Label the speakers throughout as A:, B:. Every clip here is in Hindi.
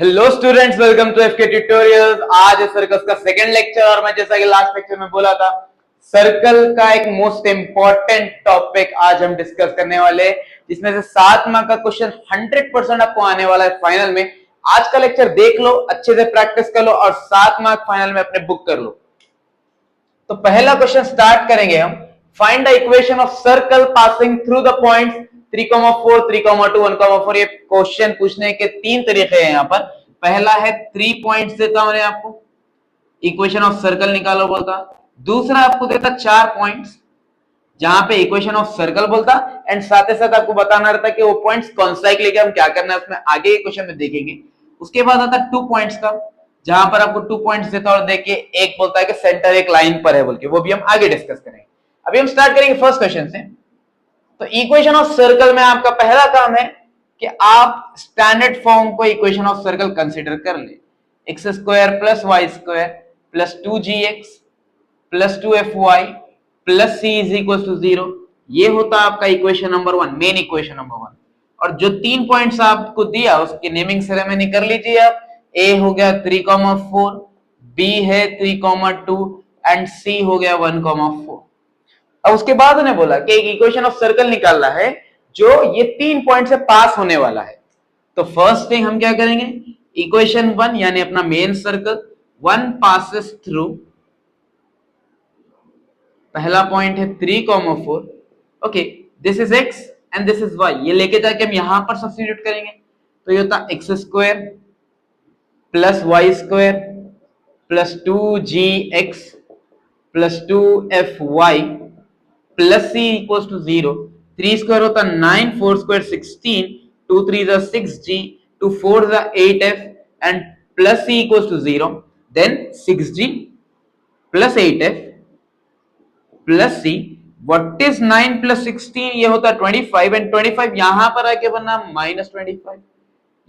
A: Hello students, welcome to FK tutorials. आज है सर्कल्स का सेकंड लेक्चर और मैं जैसा कि लास्ट लेक्चर में बोला था, सर्कल का एक मोस्ट इंपॉर्टेंट टॉपिक आज हम डिस्कस करने वाले हैं, जिसमें से 7 मार्क का क्वेश्चन 100% आपको आने वाला है फाइनल में। आज का लेक्चर देख लो, अच्छे से प्रैक्टिस कर लो और 7 मार्क फाइनल में अपने बुक कर लो। तो पहला क्वेश्चन स्टार्ट करेंगे हम। Find the equation of circle passing through the points 3,4, 3,2, 1,4। ये क्वेश्चन पूछने के 3 तरीके हैं यहाँ पर। पहला है 3 पॉइंट्स देता मैंने आपको, इक्वेशन ऑफ सर्कल निकालो बोलता। दूसरा आपको देता 4 पॉइंट्स, जहां पे इक्वेशन ऑफ सर्कल बोलता, एंड साथ ही साथ आपको बताना रहता कि वो पॉइंट्स कौन सा लेके हम क्या करना है उसमें आगे क्वेश्चन में देखेंगे। उसके बाद आता 2 पॉइंट्स का, जहां पर आपको 2 पॉइंट्स देता और देखिए एक बोलता है कि सेंटर एक लाइन पर है बोल के, वो भी हम आगे डिस्कस करेंगे। अभी हम स्टार्ट करेंगे फर्स्ट क्वेश्चन से। तो इक्वेशन ऑफ सर्कल में आपका पहला काम है कि आप स्टैंडर्ड फॉर्म को इक्वेशन ऑफ सर्कल कंसीडर कर ले। X square plus Y square plus 2gx plus 2fy plus c is equal to 0। ये होता है आपका equation number 1, main equation number 1। और जो 3 पॉइंट्स आपको दिया उसकी नेमिंग सेरेमनी कर लीजिए आप। a हो गया 3,4, b है 3,2 एंड c हो गया 1,4। अब उसके बाद उन्हें बोला कि एक इक्वेशन ऑफ सर्कल निकालना है जो ये 3 पॉइंट से पास होने वाला है। तो फर्स्ट थिंग हम क्या करेंगे, इक्वेशन 1 यानी अपना मेन सर्कल 1 पासेस थ्रू, पहला पॉइंट है 3,4। Okay, this is x and this is y। ये लेके जाके हम यहां पर सब्स्टिट्यूट करेंगे, तो ये होता X square plus Y square plus 2gx plus 2fy plus c equals to 0। 3 square होता 9, 4 स्क्वायर 16, 2 3 जा 6g, 2 4 जा 8f and plus c equals to 0। Then 6g plus 8f plus c। What is 9 plus 16? ये होता 25 एंड 25 यहां पर आके बनना -25।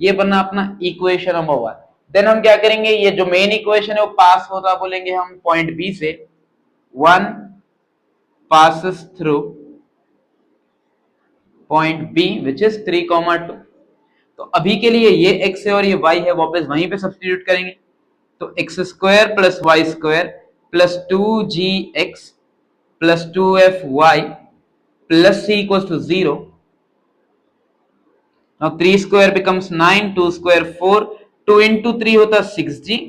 A: ये बनना अपना इक्वेशन नंबर 1। देन हम क्या करेंगे, ये जो मेन इक्वेशन है वो पास होता बोलेंगे हम पॉइंट बी से। 1 passes through point B which is 3,2। तो अभी के लिए ये x है और ये y है, वापस वहीं पे सब्स्टिट्यूट करेंगे। तो x square plus Y square plus 2gx plus 2fy plus c equals to 0। Now 3 square becomes 9, 2 square 4, 2 into 3 होता 6g,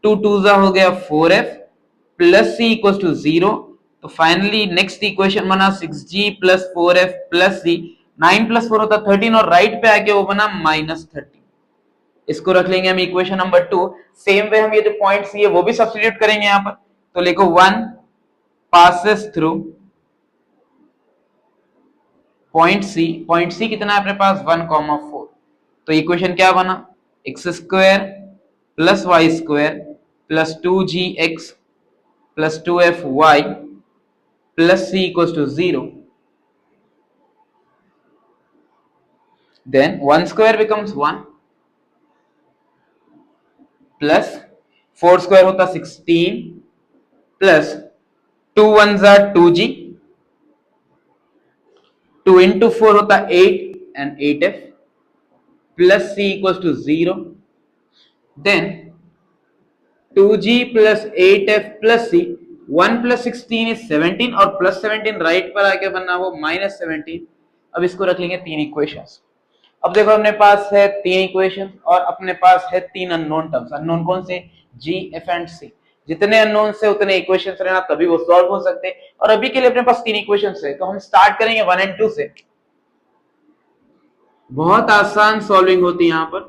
A: 2 2 जा हो गया 4f plus c equals to 0। तो फाइनली नेक्स्ट इक्वेशन बना 6g plus 4f plus c। 9 plus 4 होता 13 और राइट पे आके वो बना -13। इसको रख लेंगे हम इक्वेशन नंबर 2। सेम वे हम ये जो पॉइंट्स ये वो भी सब्स्टिट्यूट करेंगे यहाँ पर। तो लिखो 1 passes through point C. Point C कितना है अपने पास 1,4। तो इक्वेशन क्या बना, X square plus Y square plus 2gx plus 2fy plus c equals to 0. Then 1 square becomes 1 plus 4 square होता 16 plus 2 1s are 2g, 2 into 4 होता 8 and 8f plus c equals to 0. Then 2g plus 8f plus c, 1 plus 16 is 17 और plus 17 राइट पर आके बनना वो -17। अब इसको रख लेंगे 3 इक्वेशंस। अब देखो अपने पास है 3 इक्वेशन और अपने पास है 3 अननोन टर्म्स। अननोन कौन से, g, f एंड c। जितने अननोन से उतने इक्वेशंस रहना, तभी वो सॉल्व हो सकते हैं। और अभी के लिए अपने पास 3 इक्वेशंस है, तो हम स्टार्ट करेंगे 1 एंड 2 से। बहुत आसान सॉल्विंग होती है यहाँ पर,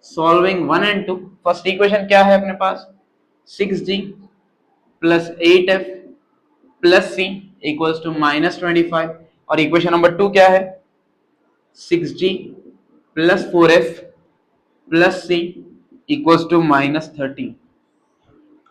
A: सॉल्विंग 1 एंड 2। फर्स्ट इक्वेशन क्या है अपने पास, 6g plus 8f plus c equals to -25। और इक्वेशन नंबर 2 क्या है, 6g plus 4f plus c equals to -13।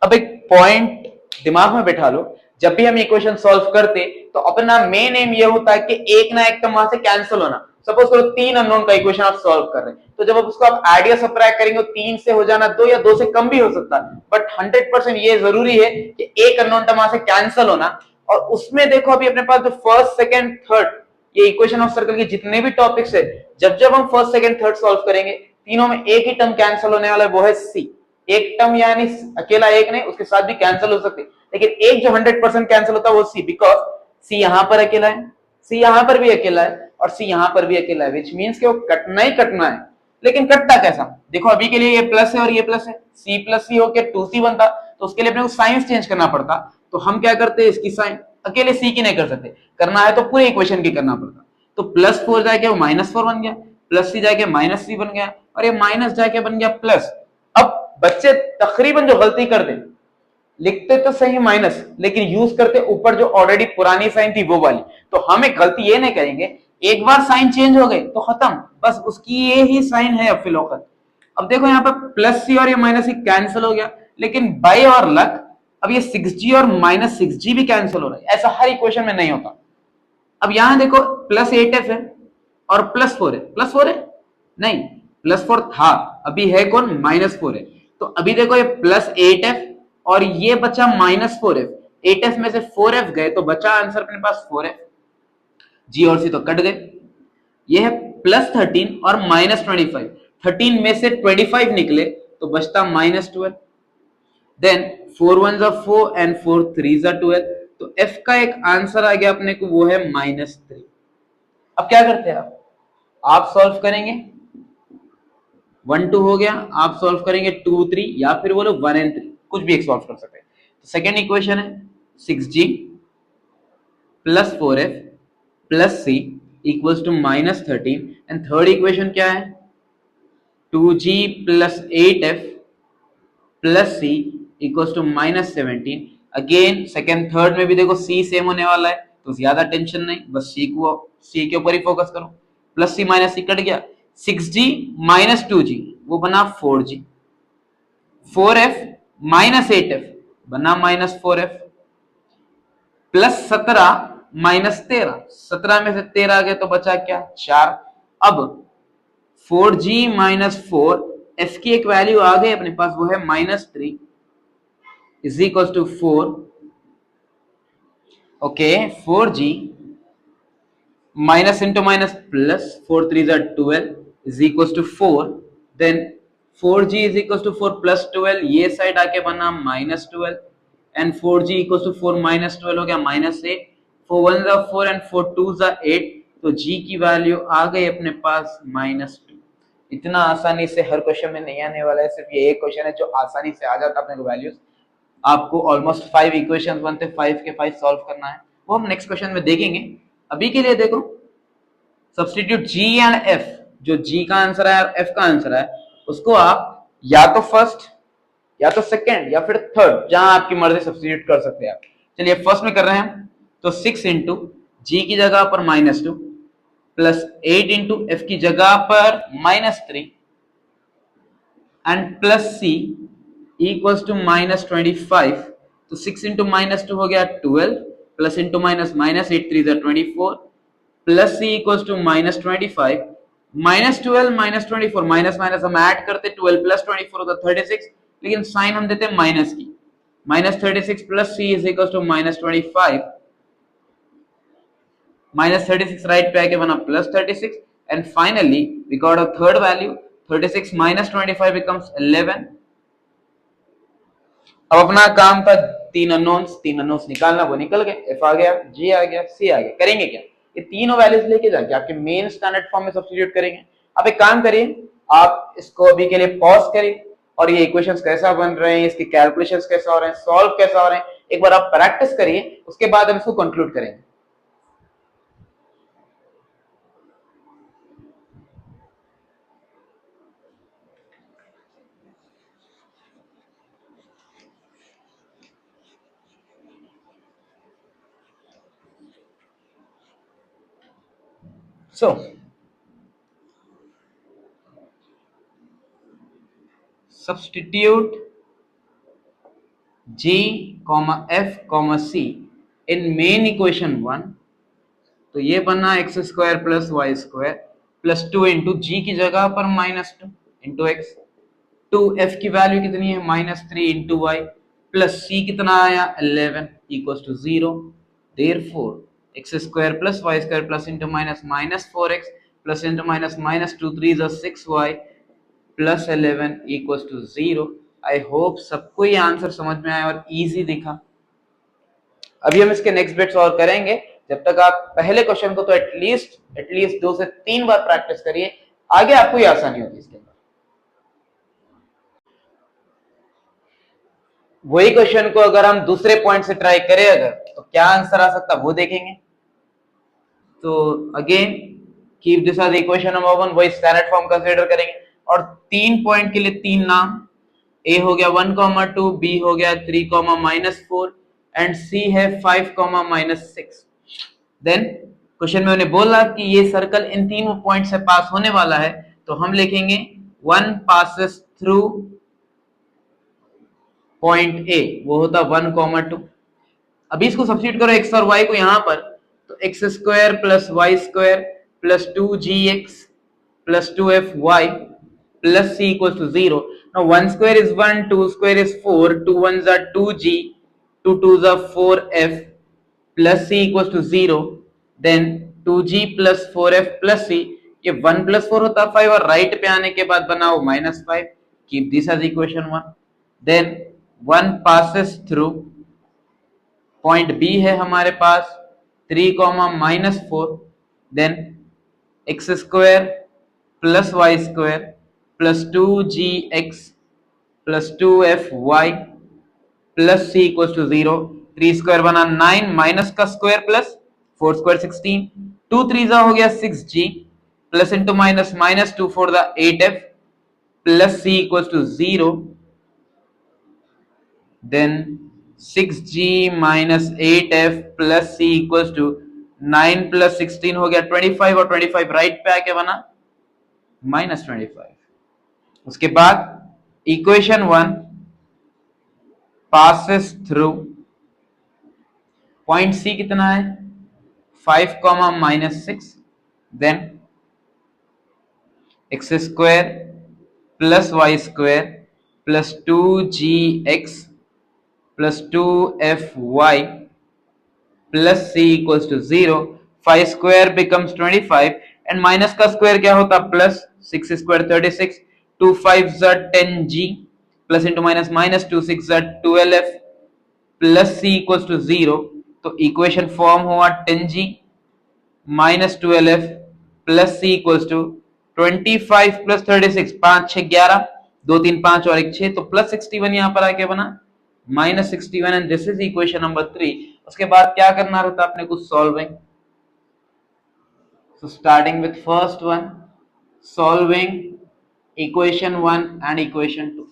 A: अब एक पॉइंट दिमाग में बैठा लो, जब भी हम इक्वेशन सॉल्व करते तो अपना मेन एम ये होता है कि एक ना एक तो वहां से कैंसिल होना। सपोज करो 3 अननोन का इक्वेशन आप सॉल्व कर रहे हैं, तो जब आप उसको आप ऐड या सबट्रैक्ट करेंगे 3 से हो जाना 2 या 2 से कम भी हो सकता है, बट 100% ये जरूरी है कि एक अननोन टर्म वहां से कैंसिल होना। और उसमें देखो अभी अपने पास जो फर्स्ट सेकंड थर्ड ये इक्वेशन ऑफ सर्कल के जितने भी टॉपिक्स है, जब जब हम फर्स्ट सेकंड थर्ड सॉल्व करेंगे तीनों में एक ही टर्म कैंसिल होने वाला है, वो है सी। एक टर्म यानी अकेला एक नहीं, उसके साथ भी कैंसिल हो सकते, लेकिन एक जो 100% कैंसिल होता है वो सी, बिकॉज सी यहां पर अकेला है, सी यहां पर भी अकेला है और सी यहां पर भी अकेला है, विच मीन्स कि वो कटना ही कटना है। लेकिन कटता कैसा, देखो अभी के लिए ये प्लस है और ये प्लस है, सी प्लस सी होकर 2c बनता, तो उसके लिए अपने को साइन चेंज करना पड़ता। तो हम क्या करते हैं, इसकी साइन अकेले सी की नहीं कर सकते, करना है तो पूरे इक्वेशन की करना पड़ता। तो +4 जाके वो -4 बन गया, प्लस सी जाके -3 बन गया और ये माइनस जाके बन गया प्लस। अब बच्चे तकरीबन जो गलती कर दे, लिखते तो सही माइनस, लेकिन यूज करते ऊपर जो ऑलरेडी पुरानी साइन थी वो वाली। तो हम एक गलती ये नहीं करेंगे, एक बार साइन चेंज हो गई तो खत्म, बस उसकी ये ही साइन है अब फिलौकत। अब देखो यहाँ पर प्लस सी और ये माइनस सी कैंसिल हो गया, लेकिन बाय और लक अब ये 6g और -6g भी कैंसिल हो रहा है, ऐसा हर इक्वेशन में नहीं होता। अब यहां देखो +8f है और +4 है, +4 है नहीं, +4 था, अभी है कौन, -4 है। तो अभी देखो ये +8f और ये बचा -4f, 8f में से 4f गए तो बचा आंसर अपने पास 4f, जी और सी तो कट गए। ये है +13 और -25, 13 में से 25 निकले तो बचता -12, then 4 1s are 4 and 4 3s are 12, तो f का एक आंसर आ गया अपने को, वो है -3। अब क्या करते हैं आप सॉल्व करेंगे, 1 2 हो गया, आप सॉल्व करेंगे 2 3 या फिर बोलो 1 and 3, कुछ भी एक सॉल्व कर सकते हैं। तो सेकेंड इक्वेशन है 6g + 4f + c equals to -13, and third equation क्या है, 2g + 8f + c equals to -17। Again second third में भी देखो c सेम होने वाला है, तो ज्यादा टेंशन नहीं, बस c के ऊपर ही फोकस करो। +c -c कट गया, 6g - 2g वो बना 4g, 4f - 8f बना -4f, +17 - 13, 17 में से 13 आ गए तो बचा क्या, 4। अब 4g - 4, f की एक वैल्यू आ गई अपने पास, वो है -3 is equal to 4। Okay, 4g minus into minus plus, 4 3 are 12 is equal to 4, then 4g is equal to 4 + 12, ये साइड आके बना -12 एंड 4g इक्वल टू 4 - 12 हो गया -8, 4 1s are 4 and 4 2s are 8, तो g की वैल्यू आ गई अपने पास -2। इतना आसानी से हर क्वेश्चन में नहीं आने वाला है, सिर्फ ये एक क्वेश्चन है जो आसानी से आ जाता है अपने को वैल्यूज। आपको ऑलमोस्ट 5 इक्वेशंस बनते, 5 के 5 सॉल्व करना है, वो हम नेक्स्ट क्वेश्चन में देखेंगे। अभी के लिए देखो सब्स्टिट्यूट g एंड f, जो g का आंसर है और f का आंसर है, उसको आप या तो फर्स्ट या तो सेकंड या फिर थर्ड, जहां आपकी मर्जी सब्स्टिट्यूट कर सकते हैं आप। चलिए फर्स्ट में कर रहे हैं, तो 6 इंटू जी की जगह पर -2 प्लस 8 इंटू एफ की जगह पर -3 and plus C equals to -25, तो 6 इंटू -2 हो गया 12 plus into minus -8 3 24 plus C equals to -25, -12 -24 minus minus हम ऐड करते 12 प्लस 24 होता 36, लेकिन साइन हम देते माइनस की, -36 plus C is equal to -25, -36 right पे आके बना +36 and finally we got a third value 36 - 25 becomes 11। अब अपना काम था तीन अननोन्स निकालना, वो निकल गए, एफ आ गया, जी आ गया, सी आ गया। करेंगे क्या, ये तीनों वैल्यूज लेके जाके आपके मेन स्टैंडर्ड फॉर्म में सब्स्टिट्यूट करेंगे। आप एक काम करिए, आप इसको अभी के लिए पॉज करिए और ये इक्वेशंस कैसा बन रहे हैं, इसके कैलकुलेशंस कैसा हो रहे हैं, सॉल्व कैसा हो रहे हैं, एक बार आप प्रैक्टिस करिए, उसके बाद हम इसको कंक्लूड करेंगे। So substitute g, f, c in main equation 1, तो ये बना x² + y² plus 2 into G की जगह पर -2 इंटू एक्स, 2f की वैल्यू कितनी है -3 इंटू वाई, प्लस सी कितना आया 11 equals to 0, therefore x² + y² plus into minus -4x plus into minus -2 3 6y plus 11 equals to 0। I hope सबको ये आंसर समझ में आया और इजी दिखा। अभी हम इसके नेक्स्ट बिट्स और करेंगे। जब तक आप पहले क्वेश्चन को तो एटलीस्ट 2 से 3 बार प्रैक्टिस करिए, आगे आपको ये आसानी होगी इसके अंदर। वही क्वेश्चन को अगर हम दूसरे पॉइंट से ट्राई करें अगर, तो क्या आंसर आ सकता वो देखेंगे। तो again keep this as equation number 1, वही स्टैंडर्ड फॉर्म कंसीडर करेंगे और 3 पॉइंट के लिए 3 नाम। ए हो गया 1,2, बी हो गया 3,-4 एंड सी है 5,-6। देन क्वेश्चन में उन्हें बोला कि ये सर्कल इन तीनों पॉइंट से पास होने वाला है, तो हम लिखेंगे 1 passes थ्रू पॉइंट ए, वो होता 1,2। अभी इसको सब्स्टिट्यूट करो एक्स और वाई को यहां पर, तो x square plus Y square plus 2gx plus 2fy plus c equals to 0। Now 1 square is 1, 2 square is 4, 2 1s are 2g, 2 2s are 4f plus c equals to 0। Then 2g plus 4f plus c, ये 1 प्लस 4 होता 5 और राइट पे आने के बाद बनाओ -5। Keep this as equation 1। Then 1 passes through point B है हमारे पास 3,-4। Then x square plus Y square plus 2gx plus 2fy plus c equals to 0। 3 square बना 9, माइनस का स्क्वायर प्लस 4 स्क्वायर 16, 2 3 हो गया 6g plus into minus minus 2 4 8f plus c equals to 0। Then 6g minus 8f plus c equals to 9 plus 16 हो गया 25 और 25 राइट पे आके बना -25। उसके बाद equation 1 passes through point c कितना है 5,-6। Then x square plus Y square plus 2gx plus 2fy plus c equals to 0। 5 square becomes 25 and minus का स्क्वायर क्या होता plus 6 square 36, 2 5s are 10g plus into minus minus 2 6s are 12f plus c equals to 0। तो इक्वेशन फॉर्म हुआ 10g minus 12f plus c equals to 25 plus 36, 5 6 11, 2 3 5 और 1 6, तो प्लस 61 यहां पर आके बना -61 and this is equation number 3। उसके बाद क्या करना रहता अपने को solving. So starting with first one, solving equation 1 and equation 2।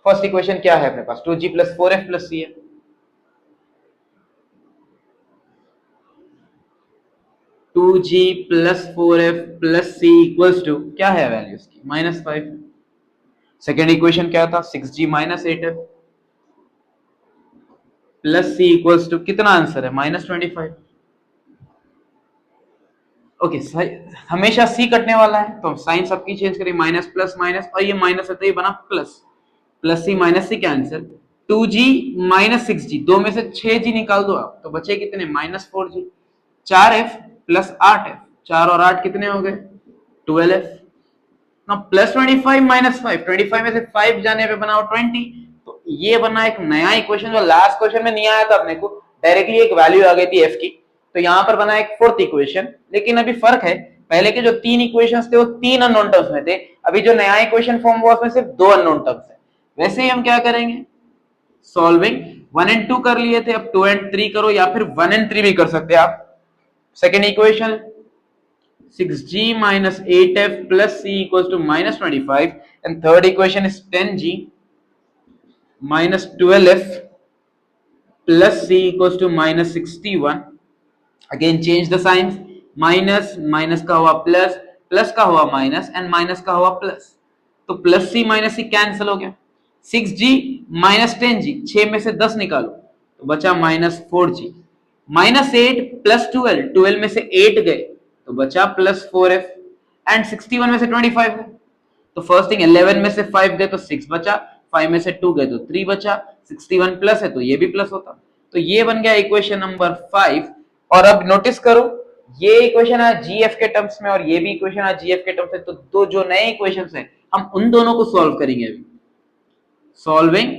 A: First equation क्या है अपने पास 2g plus 4f plus c है। Two g plus 4f plus c equals to क्या है वैल्यू इसकी -5। सेकेंड इक्वेशन क्या था 6g minus 8f plus c equals to कितना आंसर है -25। ओके हमेशा c कटने वाला है तो हम साइन सबकी चेंज करें माइनस प्लस माइनस, और ये माइनस है तो ये बना plus, plus c minus c cancel, 2g minus 6g, 2 में से 6g निकाल दो आप तो बचे कितने -4g, 4f प्लस 8f, 4 और 8 कितने हो गए 12f। ना प्लस 25 माइनस 5, 25 में से 5 जाने पे बनाओ 20। तो ये बना एक नया इक्वेशन जो लास्ट क्वेश्चन में नहीं आया था अपने को, डायरेक्टली एक वैल्यू आ गई थी f की, तो यहां पर बना एक फोर्थ इक्वेशन। लेकिन अभी फर्क है, पहले के जो 3 इक्वेशंस थे वो 3 अननोन टर्म्स में थे, अभी जो नया इक्वेशन फॉर्म हुआ उसमें सिर्फ 2 अननोन टर्म्स है। वैसे ही हम क्या करेंगे सॉल्विंग 1 एंड 2 कर लिए थे, अब 2 एंड 3 करो या फिर 1 एंड 3 भी कर सकते हैं आप। Second equation 6g minus 8f plus c equals to -25 and third equation is 10g minus 12f plus c equals to -61। again change the signs, minus minus का हुआ प्लस, प्लस का हुआ माइनस एंड माइनस का हुआ प्लस, तो प्लस सी माइनस सी कैंसिल हो गया। 6g माइनस 10g, 6 में से 10 निकालो तो बचा -4g, -8 प्लस 12, 12 में से 8 गए तो बचा +4f एंड 61 में से 25 गए तो फर्स्ट थिंग 11 में से 5 गए तो 6 बचा, 5 में से 2 गए तो 3 बचा, 61 प्लस है तो ये भी प्लस होता, तो ये बन गया इक्वेशन नंबर 5। और अब नोटिस करो ये इक्वेशन है जीएफ के टर्म्स में और ये भी इक्वेशन है जीएफ के टर्म्स में, तो दो जो नए इक्वेशंस हैं हम उन दोनों को सॉल्व करेंगे अभी। सॉल्विंग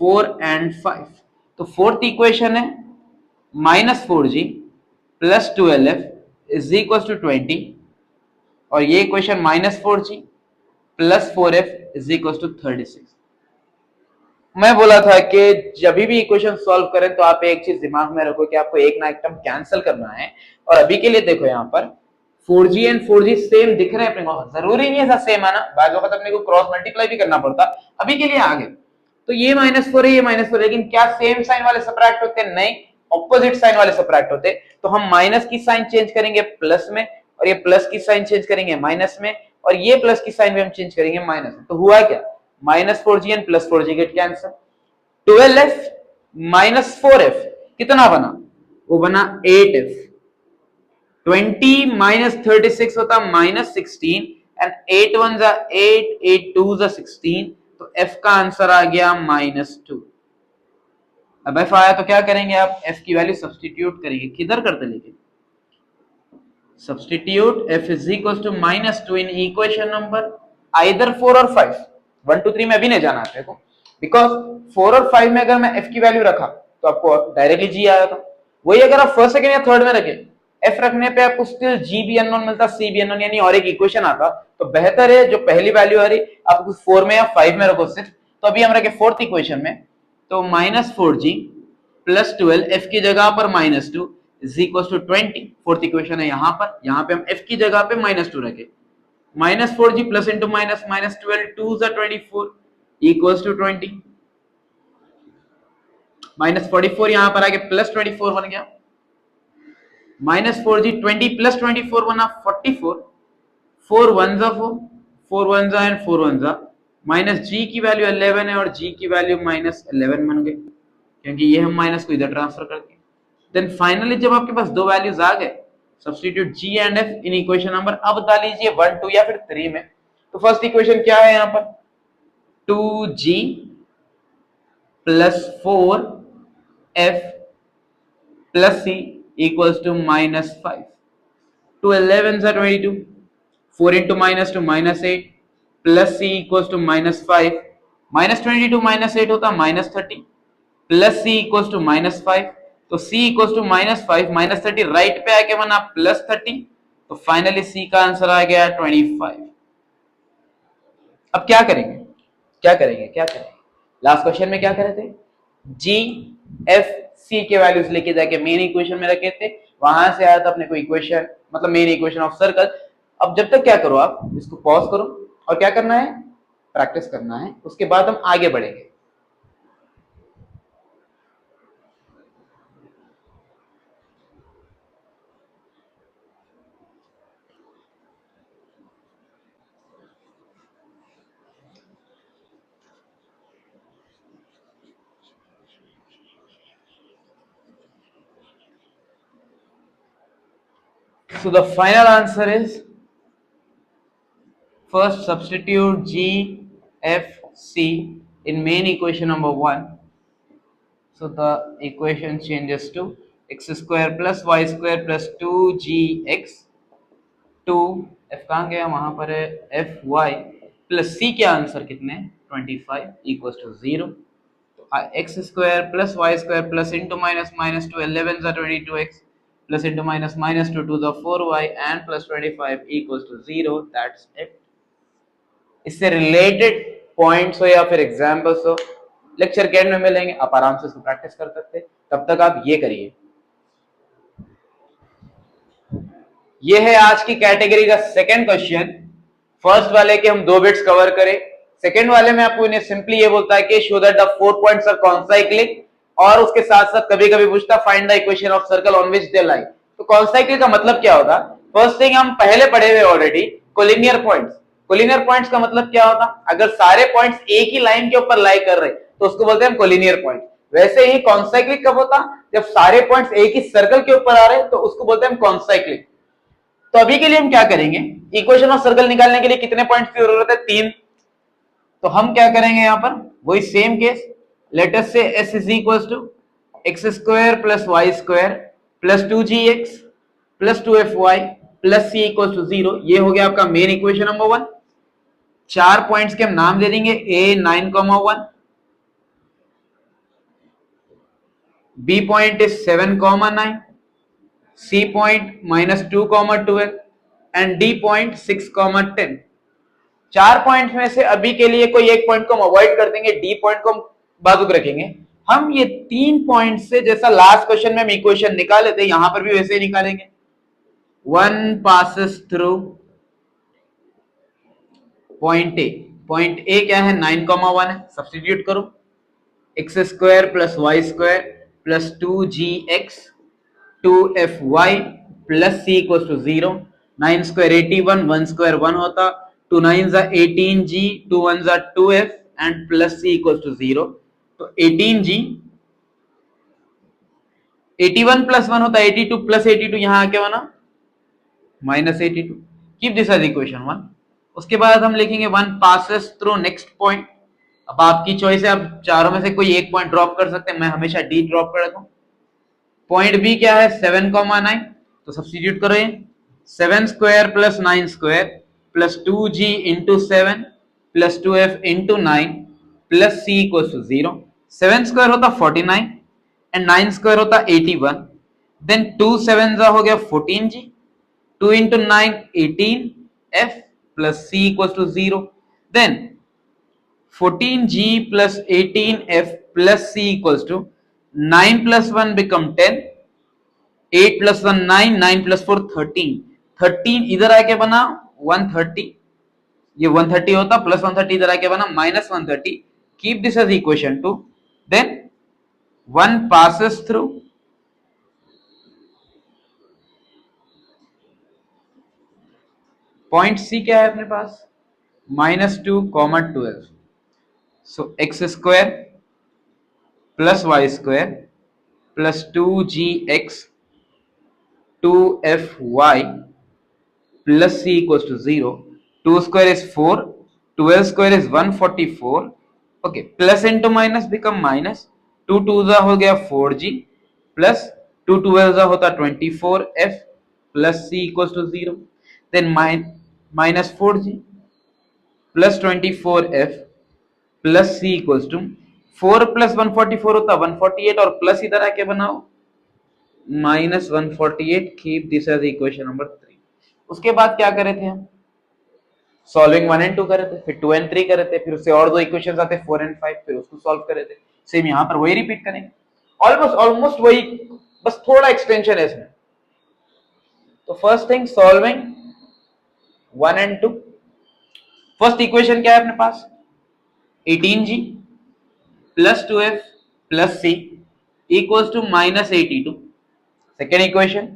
A: 4 and 5, तो फोर्थ इक्वेशन है -4g plus 12f is equal to 20, और ये equation -4g plus 4f is equal to 36। मैं बोला था कि जब भी इक्वेशन सॉल्व करें तो आप एक चीज दिमाग में रखो कि आपको एक ना एक टर्म कैंसिल करना है। और अभी के लिए देखो यहाँ पर 4g एंड 4g सेम दिख रहे हैं अपने को, जरूरी नहीं है सेम आना, बाद वक्त अपने को क्रॉस मल्टीप्लाई भी करना पड़ता। अभी के लिए आगे तो ये -4 है, ये -4, लेकिन क्या सेम साइन वाले सब्ट्रैक्ट होते हैं? नहीं, ऑपोजिट साइन वाले सब्ट्रैक्ट होते। तो हम माइनस की साइन चेंज करेंगे प्लस में, और ये प्लस की साइन चेंज करेंगे माइनस में, और ये प्लस की साइन भी हम चेंज करेंगे माइनस में। तो हुआ क्या? -4g and +4g get cancel. 12f -4f कितना बना? वो बना 8f। 20 -36 होता -16, एंड 8 1 8, 8 2 16, तो f का आंसर आ गया -2। अब f आया तो क्या करेंगे आप? f की वैल्यू सब्स्टिट्यूट करेंगे। किधर करते लेकिन? Substitute f is equal to -2 in equation number either 4 और 5। 1 2 3 में अभी नहीं जाना है देखो, बिकॉज 4 और 5 में अगर मैं f की वैल्यू रखा तो आपको डायरेक्टली g आया था। वही अगर आप फर्स्ट सेकंड या थर्ड में रखे, f रखने पे आपको स्टिल g भी अननोन मिलता, c भी अननोन, यानी और एक इक्वेशन आता। तो बेहतर है जो पहली वैल्यू आ रही आप 4 में या 5 में रखो सिर्फ। तो अभी हम रखे फोर्थ इक्वेशन में, तो -4g प्लस 12 f की जगह पर -2 is equal to 20। Fourth equation है यहाँ पर, यहाँ पे हम f की जगह पे -2 रखे। -4g plus into minus -12 2 24 equals to 20, -44 यहां पर आके +24 बन गया। -4g 20 प्लस 24 बना 44, 4 1 जा 4, 4 1 जा एंड 4 1 जा, माइनस g की वैल्यू 11 है और g की वैल्यू -11 बन गई, क्योंकि ये हम माइनस को इधर ट्रांसफर कर दिए। देन फाइनली जब आपके पास दो वैल्यूज आ गए, substitute g and f in equation number. अब डाल लीजिए 1 2 या फिर 3 में। तो फर्स्ट इक्वेशन क्या है यहाँ पर? 2g plus 4f plus c equals to -5। 2 11 are 22, 4 into -2 -8 plus c equals to -5, -22 -8 होता -30, प्लस c इक्वल्स टू -5, तो c इक्वल्स टू -5 -30 राइट पे आके बना +30, तो फाइनली c का आंसर आ गया 25। अब क्या करेंगे? क्या करेंगे? लास्ट क्वेश्चन में क्या करे थे? g f c के वैल्यूज लेके जाके मेन इक्वेशन में रखे थे, वहां से आया था अपने को इक्वेशन, मतलब मेन इक्वेशन ऑफ सर्कल। अब जब तक क्या करो, आप इसको पॉज करो और क्या करना है? प्रैक्टिस करना है, उसके बाद हम आगे बढ़ेंगे। So the final answer is, first substitute g f c in main equation number 1. So the equation changes to x square plus y square plus 2gx, 2 f कहाँ गया? वहां पर है f y प्लस c के आंसर कितने? 25 इक्वल टू 0। तो x square plus y square plus into minus -2 11 जा 22x प्लस इंटू -2 2 जा 4y and plus 25 equal to 0। That's it. इससे रिलेटेड पॉइंट्स हो या फिर एग्जांपल्स हो, लेक्चर के एंड में मिलेंगे, आप आराम से इसको प्रैक्टिस कर सकते हैं। तब तक आप ये करिए। ये है आज की कैटेगरी का सेकंड क्वेश्चन। फर्स्ट वाले के हम 2 बिट्स कवर करें, सेकंड वाले में आपको इन्हें सिंपली ये बोलता है कि show that the 4 points are concyclic, और उसके साथ साथ कभी कभी पूछता find the equation of circle on which they lie. तो कॉन्साइक्लिक का मतलब क्या होता? फर्स्ट थिंग हम पहले पढ़े हुए already, collinear points. Collinear points का मतलब क्या होता? अगर सारे पॉइंट्स एक ही लाइन के ऊपर लाई कर रहे तो उसको बोलते हैं कोलिनियर पॉइंट। वैसे ही कॉन्साइक्लिक कब होता? जब सारे पॉइंट्स एक ही सर्कल के ऊपर आ रहे तो उसको बोलते हैं कॉन्साइक्लिक। तो अभी के लिए हम क्या करेंगे? इक्वेशन ऑफ सर्कल निकालने के लिए कितने पॉइंट्स की जरूरत है? 3। तो हम क्या करेंगे यहां पर? वही same case, late us say s is equal to x square plus Y square plus 2gx plus 2fy plus c equal to 0। ये हो गया आपका मेन इक्वेशन नंबर 1। 4 पॉइंट्स के हम नाम दे देंगे, A 9,1, B point is 7,9, C point -2,12 and D point 6,10। 4 points में से अभी के लिए कोई एक पॉइंट को हम अवॉइड कर देंगे, डी पॉइंट को हम बाजू रखेंगे। हम ये 3 पॉइंट से जैसा लास्ट क्वेश्चन में हम इक्वेशन निकाले थे, यहां पर भी वैसे ही निकालेंगे। 1 passes through point A, point A क्या है 9,1 है, सब्स्टिट्यूट करो, x square plus Y square plus 2gx 2fy plus C equal to 0, 9 square 81, 1 square 1 होता, 2 9 18g, 2 1 2f and plus C equal to 0। तो 18g 81 प्लस 1 होता 82 प्लस 82, यहां क्या बना -82। Keep this as equation 1। उसके बाद हम लिखेंगे 1 passes थ्रू नेक्स्ट पॉइंट। अब आपकी चॉइस है, आप चारों में से कोई एक पॉइंट ड्रॉप कर सकते हैं, मैं हमेशा डी ड्रॉप कर देता हूं। पॉइंट बी क्या है 7,9, तो सब्स्टिट्यूट करो, 7 square plus 9 square plus 2g into 7 plus 2f into 9 plus C equal to 0। 7 square होता 49 एंड 9 स्क्वायर होता 81, देन 2 7 हो गया 14g, 2 इंटू 9 18f plus c equal to 0, then 14g plus 18f plus c equal to 9 plus 1 become 10, 8 plus 1 9, 9 plus 4 13, 13 इधर आके बना 130, ये 130 होता प्लस 130 इधर आके बना -130। Keep this as equation 2, then 1 passes through point C क्या है अपने पास -2,12, so x square plus Y square plus 2gx 2fy plus c equals to 0, 2 square is 4, 12 square is 144, okay, plus into minus become minus, 2 2 हो गया 4g प्लस 2 12 होता 24f plus c equals to 0, then minus 4g plus 24f plus c equals to 4 plus 144 होता 148 और प्लस इधर आके बनाओ -148। Keep this as equation number 3। उसके बाद क्या करे थे हम, सॉल्विंग 1 एंड 2 करे थे, फिर 2 एंड 3 करे थे, फिर उससे और दो इक्वेशंस आते 4 एंड 5, फिर उसको सॉल्व करे थे। सेम यहां पर वही रिपीट करेंगे, ऑलमोस्ट वही, बस थोड़ा एक्सटेंशन है इसमें। तो first thing solving 1 and 2। First equation क्या है अपने पास 18g plus 2f plus c equals to -82। Second equation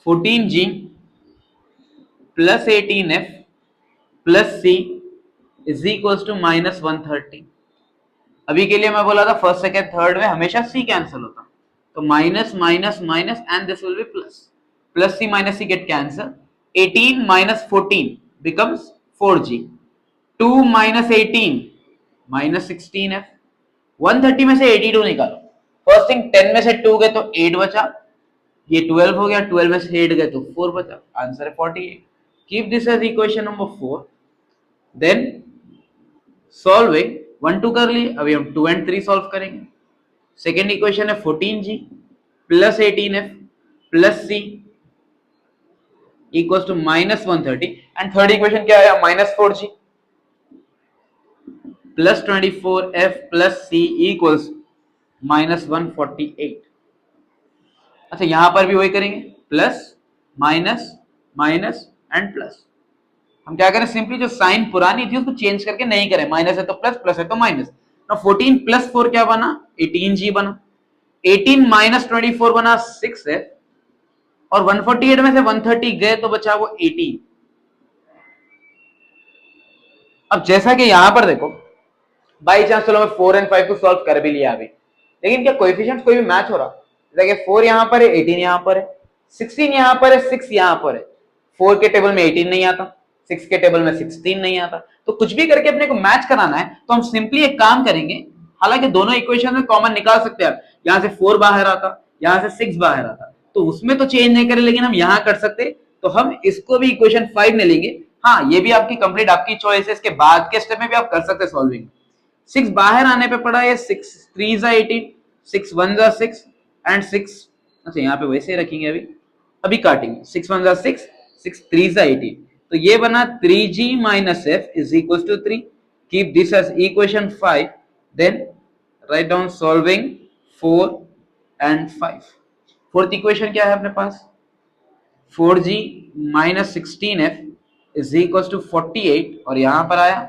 A: 14g plus 18f plus c is equals to -130। अभी के लिए मैं बोला था फर्स्ट सेकेंड थर्ड में हमेशा c कैंसिल होता, तो minus minus minus and this will be plus, plus c minus c get cancel, 18 minus 14 becomes 4g, 2 minus 18 minus 16f, 130 में से 82 निकालो। फर्स्ट थिंग 10 में से 2 गए तो 8 बचा, ये 12 हो गया, 12 में से 8 गए तो 4 बचा, आंसर है 48। Keep this as equation number 4। Then solving 1 2 कर लिए, अभी हम 2 एंड 3 सॉल्व करेंगे। सेकेंड इक्वेशन है 14g plus 18f plus c equals to -130 and third equation क्या है -4g plus 24f plus c equals -148। अच्छा यहां पर भी वही करेंगे, plus minus minus and plus. हम क्या करें, सिंपली जो साइन पुरानी थी उसको चेंज करके नहीं करें, माइनस है तो प्लस, प्लस है तो माइनस। तो 14 प्लस 4 क्या बना 18g बना, 18 माइनस 24 बना 6f और 148 में से 130 गए तो बचा वो 18। अब जैसा कि यहां पर देखो बाई चांस चलो मैं 4 एंड 5 को सॉल्व कर भी लिया अभी, लेकिन क्या कोएफिशिएंट्स कोई भी मैच हो रहा, जैसे कि 4 यहां पर है 18 यहां पर है 16 यहां पर है 6 यहां पर है, 4 के टेबल में 18 नहीं आता, 6 के टेबल में 16 नहीं आता, तो कुछ भी करके अपने को मैच कराना है तो हम सिंपली एक काम करेंगे, हालांकि दोनों इक्वेशन में कॉमन निकाल सकते हैं आप, यहां से 4 बाहर आता यहां से 6 बाहर आता, तो उसमें तो चेंज नहीं करें, लेकिन हम यहां कर सकते, तो हम इसको भी इक्वेशन 5 में लेंगे, हाँ ये भी आपकी कंप्लीट आपकी चॉइस है, इसके बाद के स्टेप में भी आप कर सकते हैं सॉल्विंग। 6 बाहर आने पे पड़ा है 6 3 जा 18, 6 1 जा 6 एंड 6, अच्छा यहाँ पे वैसे ही रखेंगे, अभी काटेंगे 6 1 जा 6, 6 3 जा 18, तो ये बना 3g minus f is equals to 3. Keep this as equation 5. Then write down solving 4 and 5. Fourth equation क्या है अपने पास, 4g minus 16f is equals to 48 और यहां पर आया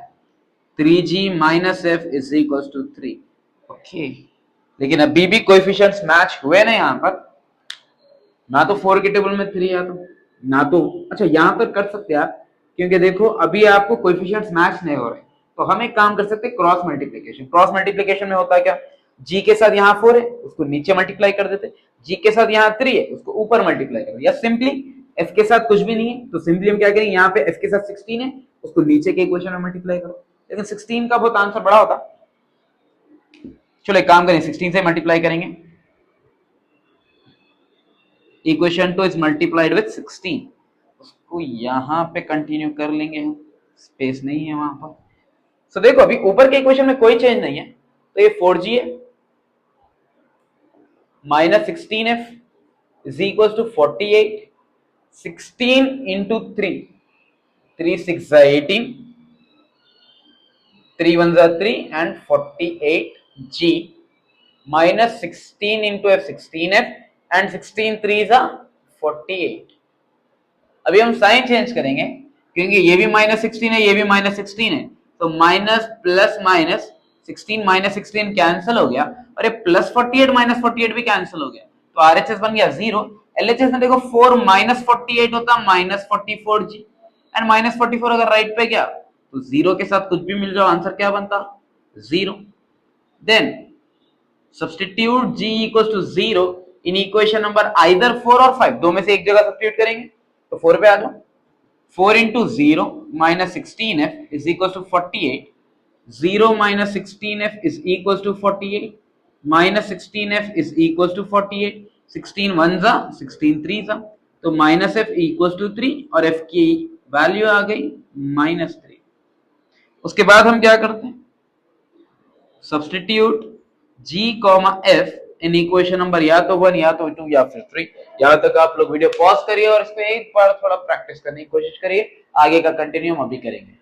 A: 3g minus f is equals to 3. Okay लेकिन अभी भी कोएफिशिएंट्स मैच हुए ना, यहां पर ना तो 4 के टेबल में 3 आ तो ना तो, अच्छा यहां पर कर सकते हैं आप, क्योंकि देखो अभी आपको कोएफिशिएंट्स मैच नहीं हो रहे, तो हम एक काम कर सकते हैं क्रॉस मल्टीप्लिकेशन। क्रॉस मल्टीप्लिकेशन में होता है क्या, g के साथ यहाँ 4 है उसको नीचे मल्टीप्लाई कर देते, g के साथ यहाँ 3 है उसको ऊपर मल्टीप्लाई कर, या सिंपली f के साथ कुछ भी नहीं है तो सिंपली हम क्या करेंगे, यहाँ पे f के साथ 16 है उसको नीचे के इक्वेशन में मल्टीप्लाई करो, लेकिन 16 का बहुत आंसर बड़ा होता। चलो एक काम करें 16 से मल्टीप्लाई करेंगे, इक्वेशन 2 इज मल्टीप्लाइड विद 16, उसको यहां पे कंटिन्यू कर लेंगे हम, स्पेस नहीं है वहां पर। सो देखो अभी ऊपर के इक्वेशन में कोई चेंज नहीं है, तो ये 4g है minus 16f is equal to 48, 16 into 3, 3 6 जा 18, 3 1 जा 3 and 48g minus 16 into f 16f and 16 3 जा 48। अभी हम साइन चेंज करेंगे क्योंकि ये भी माइनस 16 है ये भी माइनस 16 है, तो minus plus minus 16 minus 16 cancel हो गया और ये प्लस 48 माइनस 48 भी कैंसिल हो गया, तो आरएचएस बन गया 0। एलएचएस में देखो 4 माइनस 48 होता माइनस 44g एंड माइनस 44 अगर राइट पे गया तो 0 के साथ कुछ भी मिल जाओ, आंसर क्या बनता 0। Then substitute g equals to 0 in equation number either 4 और 5, दो में से एक जगह सब्स्टिट्यूट करेंगे, तो 4 पे आ जाओ, 4 into 0 minus 16f is equal to 48, 0 minus 16f is equal to 48, minus 16f is equal to 48, 16 1 जा 16 3 जा, तो माइनस f इक्वल टू 3 और f की वैल्यू आ गई माइनस 3। उसके बाद हम क्या करते हैं, substitute g comma f in equation number या तो 1 या तो 2 या फिर 3। यहां तक आप लोग वीडियो पॉज करिए और इस पे एक बार थोड़ा प्रैक्टिस करने की कोशिश करिए, आगे का कंटिन्यू हम अभी करेंगे।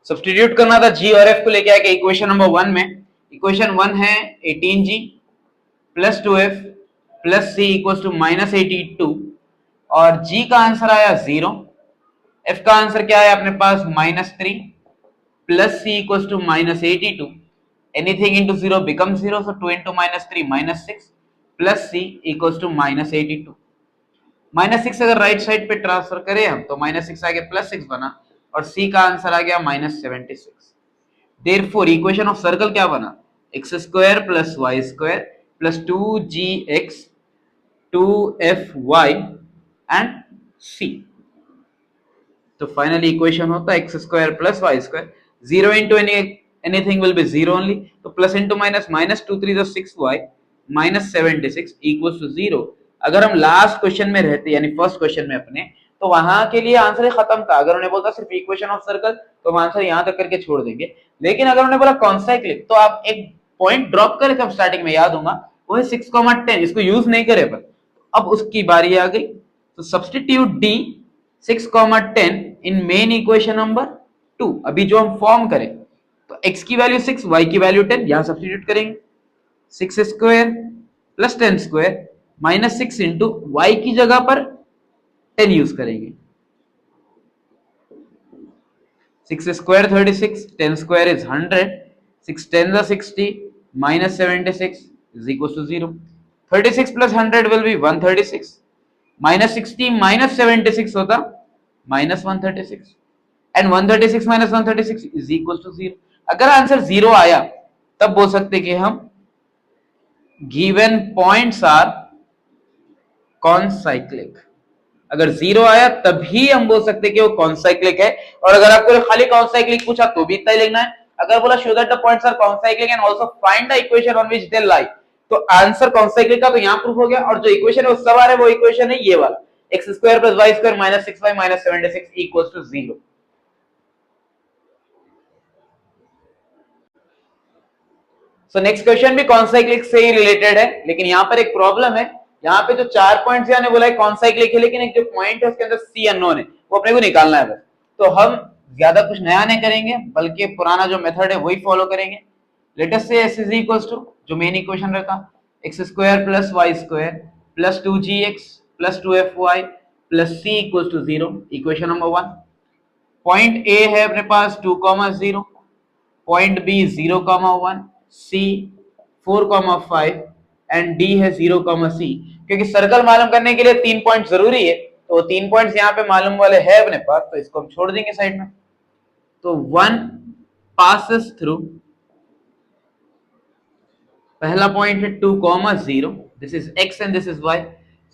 A: सब्स्टिट्यूट करना था g और f को लेके आके इक्वेशन नंबर 1 में। इक्वेशन 1 है 18g plus 2f plus c equals to minus 82 और g का आंसर आया 0, f का आंसर क्या है अपने पास minus 3 plus c equals to minus 82, anything into 0 becomes 0, so 2 into minus 3 minus 6 plus c equals to minus 82। Minus 6 अगर राइट साइड पे ट्रांसफर करें हम तो माइनस 6 आ गया प्लस 6 बना और c का आंसर आ गया minus 76। Therefore equation of circle क्या बना, x square plus y square plus 2gx 2fy and c, तो फाइनली इक्वेशन होता है x square plus y square, 0 into anything will be 0 only, तो plus into minus minus 2 3 6y minus 76 equals to 0। अगर हम लास्ट क्वेश्चन में रहते यानी फर्स्ट क्वेश्चन में अपने, तो वहां के लिए आंसर ही खत्म था। अगर उन्हें बोलता सिर्फ इक्वेशन ऑफ सर्कल तो हम आंसर यहां तक करके छोड़ देंगे, लेकिन अगर उन्हें बोला कॉन्साइक्लिक तो आप एक पॉइंट ड्रॉप करे थे स्टार्टिंग में, याद होगा वो है 6,10, इसको यूज नहीं करे पर अब उसकी बारी आ गई, तो सब्स्टिट्यूट d 6,10 इन मेन इक्वेशन नंबर 2। अभी जो हम फॉर्म करें तो x की वैल्यू 6 y की वैल्यू 10, यहां सब्स्टिट्यूट करेंगे 6 square plus 10 square minus 6 into y की जगह पर 10 यूज करेंगे, 6 square 36, 10 square is 100, 6 10 is 60 minus 76 is equals to 0। 36 plus 100 will be 136, minus 60 minus 76 होता minus 136 and 136 minus 136 is equals to 0। अगर आंसर 0 आया तब बोल सकते कि हम गिवन पॉइंट्स आर कॉन्साइक्लिक, अगर 0 आया तभी हम बोल सकते कि वो कॉन्साइक्लिक है, और अगर आपको खाली कॉन्साइक्लिक पूछा तो भी इतना ही लिखना है। अगर बोला show that the points are concyclic and also find the equation on which they lie, तो आंसर कॉन्साइक्लिक का तो यहां प्रूफ हो गया, और जो इक्वेशन है उस सवाल है वो इक्वेशन है ये वाला, x square plus Y square minus 6y minus 76 equals to 0। So next question भी कॉन्साइक्लिक से ही रिलेटेड है, लेकिन यहाँ पर एक प्रॉब्लम है। यहाँ पे जो 4 पॉइंट्स ने बोला है कॉन्साइक्लिक है, लेकिन एक जो पॉइंट है उसके अंदर सी अननोन है, वो अपने को निकालना है बस। तो हम ज्यादा कुछ नया नहीं करेंगे, बल्कि पुराना जो मेथड है वही फॉलो करेंगे। Late us say s is equals to, जो मेन इक्वेशन रहता, x square plus Y square plus 2gx plus 2fy plus c equals to 0, equation number 1। Point A है अपने पास 2,0, point B 0,1, C 4,5 and D है 0,c। क्योंकि सर्कल मालूम करने के लिए 3 पॉइंट जरूरी है, तो 3 पॉइंट्स यहाँ पे मालूम वाले है अपने पास, तो इसको हम छोड़ देंगे साइड में। तो 1 passes थ्रू, पहला पॉइंट है 2,0, this is x and this is y,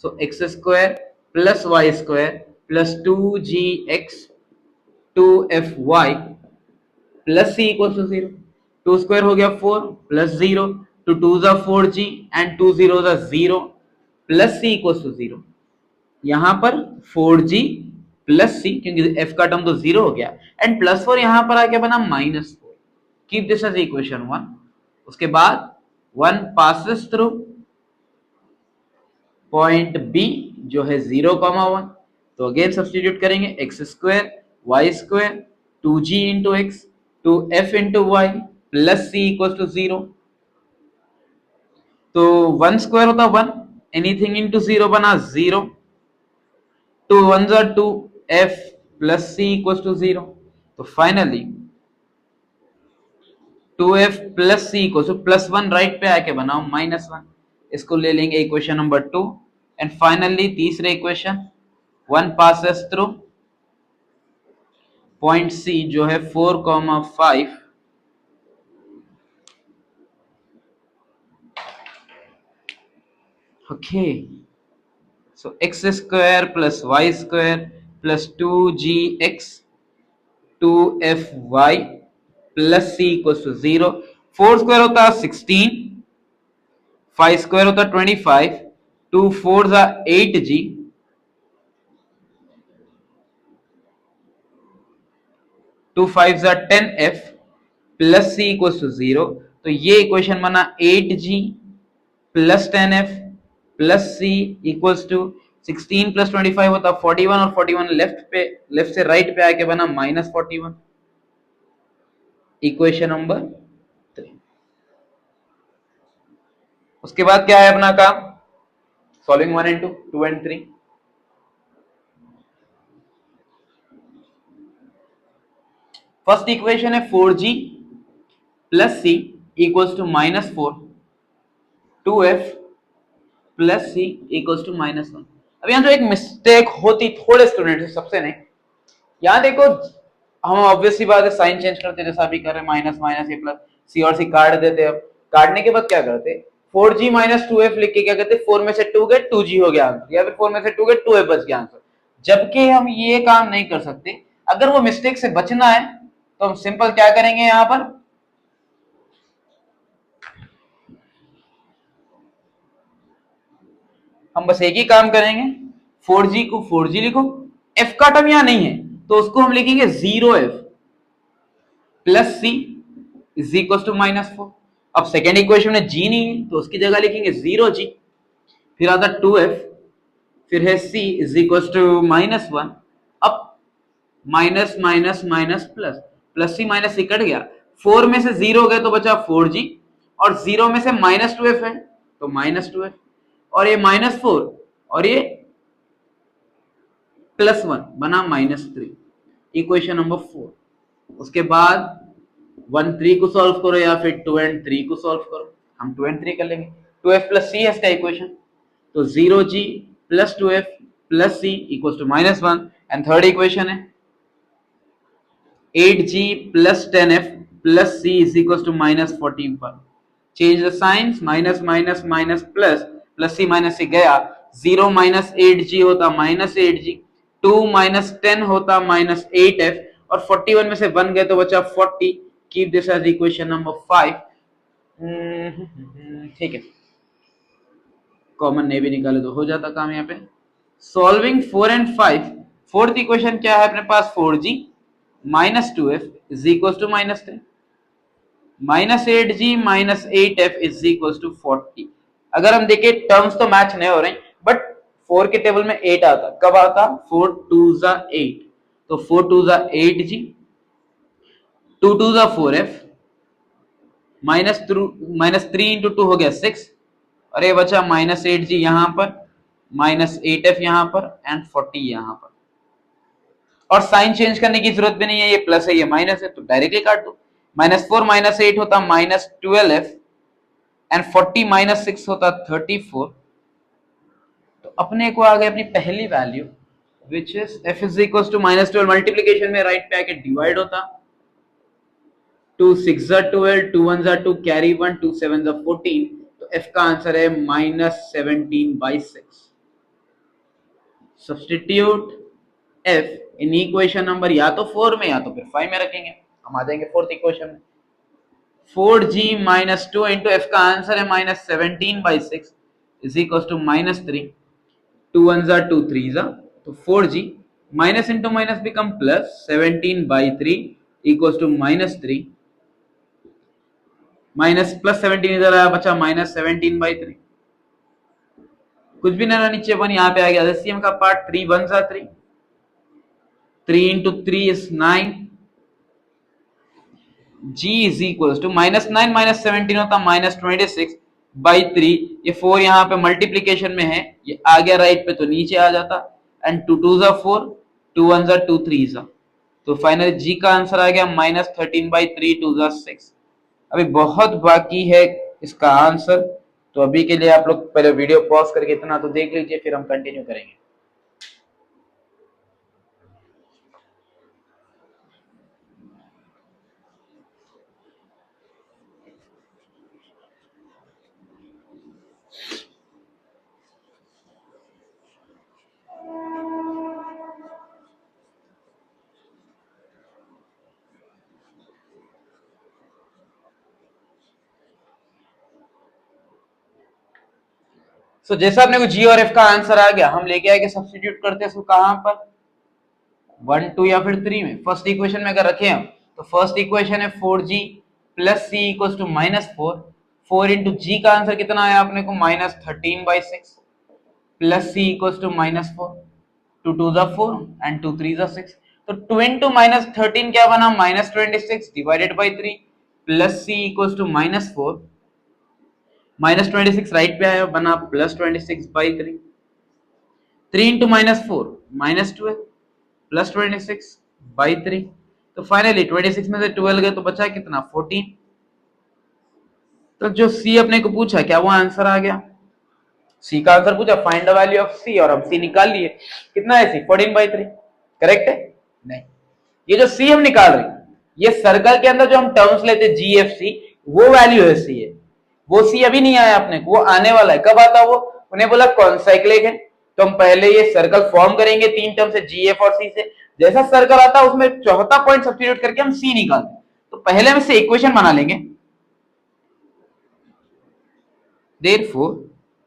A: so x square plus Y square plus 2gx 2fy plus c equal to 0। 2 square हो गया 4 प्लस 0, टू 2 जा 4g एंड 2 0 जा 0 प्लस c इक्वल टू 0। यहां पर 4g प्लस c, क्योंकि f का टर्म तो 0 हो गया, एंड प्लस 4 यहां पर आके बना -4। Keep this as equation 1। उसके बाद 1 passes थ्रू पॉइंट b जो है 0,1, तो अगेन सब्स्टिट्यूट करेंगे x square Y square 2g into x 2f into y plus c equal to 0। तो 1 स्क्वायर होता 1, एनीथिंग इंटू 0 बना 0, 2 1 जा 2, f plus c equal to 0। तो finally 2f plus c equal to plus 1 right पे आके बनाओ -1, इसको ले लेंगे इक्वेशन नंबर 2। एंड फाइनली तीसरे equation 1 passes through point C जो है 4,5 okay, so x square plus Y square plus 2gx 2fy plus c equal to 0। 4 square होता 16, 5 स्क्वायर होता 25, 2 4 जा 8g, 2 5 जा 10f plus c equal to 0। तो ये इक्वेशन बना 8g plus 10f plus c equals to 16 plus 25 होता 41, और 41 लेफ्ट से राइट पे आके बना -41, इक्वेशन नंबर 3। उसके बाद क्या है अपना काम, solving 1 and 2, 2 and 3। First equation है 4g plus c equals to -4, 2f plus c equals to -1। अब यहाँ जो एक मिस्टेक होती थोड़े स्टूडेंट से, सबसे नहीं, यहाँ देखो हम ऑब्वियसली बात है साइन चेंज करते जैसा अभी कर रहे, माइनस माइनस ये प्लस, सी और सी काट देते। अब काटने के बाद क्या करते, 4g माइनस 2f लिख के क्या करते, 4 में से 2 गए 2g हो गया आंसर, या फिर 4 में से 2 गए 2f बच गया आंसर। जबकि हम ये काम नहीं कर सकते। अगर वो मिस्टेक से बचना है तो हम सिंपल क्या करेंगे, यहां पर हम बस एक ही काम करेंगे, 4g को 4g लिखो, f का टर्म यहां नहीं है तो उसको हम लिखेंगे 0f plus c is equal to -4। अब सेकेंड इक्वेशन में g नहीं है तो उसकी जगह लिखेंगे 0g, फिर आता 2f, फिर है c इज इक्वल टू -1। अब minus minus minus plus, plus c minus c cut गया, 4 में से 0 गए तो बचा 4g, और 0 में से -2f है तो -2f, और ये -4 और ये +1 बना -3, इक्वेशन नंबर 4। उसके बाद 1 3 को सॉल्व करो या फिर 2 and 3 को सॉल्व करो। हम 2 and 3 कर लेंगे, 2f प्लस c है इसका इक्वेशन, तो 0g plus 2f plus c equal to -1। And third equation है 8g plus 10f plus c is equal to -41। Change the signs, minus minus minus plus, plus c minus c गया, 0 माइनस 8g होता -8g, 2 माइनस 10 होता -8f, और 41 में से 1 गए तो बचा 40। Keep this as equation number 5। ठीक है, कॉमन नहीं भी निकाले तो हो जाता काम यहाँ पे। सॉल्विंग 4 एंड 5, फोर्थ इक्वेशन क्या है अपने पास, 4g minus 2f is equal to minus 3, minus 8g minus 8f is equal to 40। अगर हम देखें टर्म्स तो मैच नहीं हो रहे, बट 4 के टेबल में 8 आता, कब आता, 4 2 जा 8, तो 4 2 जा 8g, 2 2 जा 4f, माइनस 3 इंटू 2 हो गया 6, और ये बचा माइनस 8g यहां पर, माइनस 8f यहां पर एंड 40 यहां पर। और साइन चेंज करने की जरूरत भी नहीं है, ये प्लस है ये माइनस है, तो डायरेक्टली काट दो। माइनस 4 माइनस 8 होता माइनस 12f एंड 40 माइनस 6 होता 34। तो अपने को आ गई अपनी पहली value which is f is equal to minus 12, multiplication में राइट पे आके डिवाइड होता, 2 6 जा 12, 2 1 जा 2, कैरी 1, 2 7 जा 14, तो f का आंसर है minus 17/6। Substitute f in equation number या तो 4 में या तो फिर 5 में रखेंगे, हम आ जाएंगे फोर्थ इक्वेशन में। 4g माइनस 2 इंटू एफ का आंसर है minus 17/6 is equal to minus 3, 2 1 जा 2 3 जा, तो 4g minus into minus become plus 17/3 equal to minus 3, minus plus 17 इधर आया, बचा माइनस 17/3, कुछ भी ना नीचे 1 यहाँ पे आ गया, एलसीएम का पार्ट 3 1 जा 3, 3 into 3 is 9, g is equal to minus 9 minus 17 होता माइनस 26/3, ये 4 यहाँ पे मल्टीप्लीकेशन में है, ये आ गया राइट पे तो नीचे आ जाता, एंड 2 2 जा 4, 2 1 जा 2 3 जा, तो फाइनली g का आंसर आ गया माइनस 13/3, 2 जा 6। अभी बहुत बाकी है इसका आंसर, तो अभी के लिए आप लोग पहले वीडियो पॉज करके इतना तो देख लीजिए, फिर हम कंटिन्यू करेंगे। जैसा अपने को जी और एफ का आंसर आ गया, हम लेके आए सब्स्टिट्यूट करते हैं इसको कहां पर, 1 2 या फिर 3 में। फर्स्ट इक्वेशन में अगर रखें हम, तो फर्स्ट इक्वेशन है 4g plus C equal to minus 4, 4 into G का आंसर कितना आया अपने को minus 13/6, plus C equal to minus 4, 2 2 जा 4 एंड 2 3 जा 6, तो 2 इंटू माइनस 13 क्या बना माइनस 26 डिवाइडेड बाई 3, plus C equal to minus 4, minus 26 right पे आया बना plus 26/3, 3 into minus 4 minus 12 plus 26/3, तो फाइनली 26 में से 12 गए तो बचा कितना 14। तो जो सी अपने को पूछा क्या वो आंसर आ गया, सी का आंसर पूछा फाइंड द वैल्यू ऑफ सी, और हम सी निकाल लिए, कितना है सी 14/3, करेक्ट है, नहीं, ये जो सी हम निकाल रहे हैं ये सर्कल के अंदर जो हम टर्म्स लेते हैं जी एफ सी, वो वैल्यू है सी है, वो सी अभी नहीं आया अपने को, वो आने वाला है, कब आता वो, उन्हें बोला कॉन्साइक्लिक है, तो हम पहले ये सर्कल फॉर्म करेंगे 3 टर्म से जी एफ और सी से, जैसा सर्कल आता है उसमें चौथा पॉइंट सब्स्टिट्यूट करके हम सी निकालते हैं, तो पहले हम इससे इक्वेशन बना लेंगे, therefore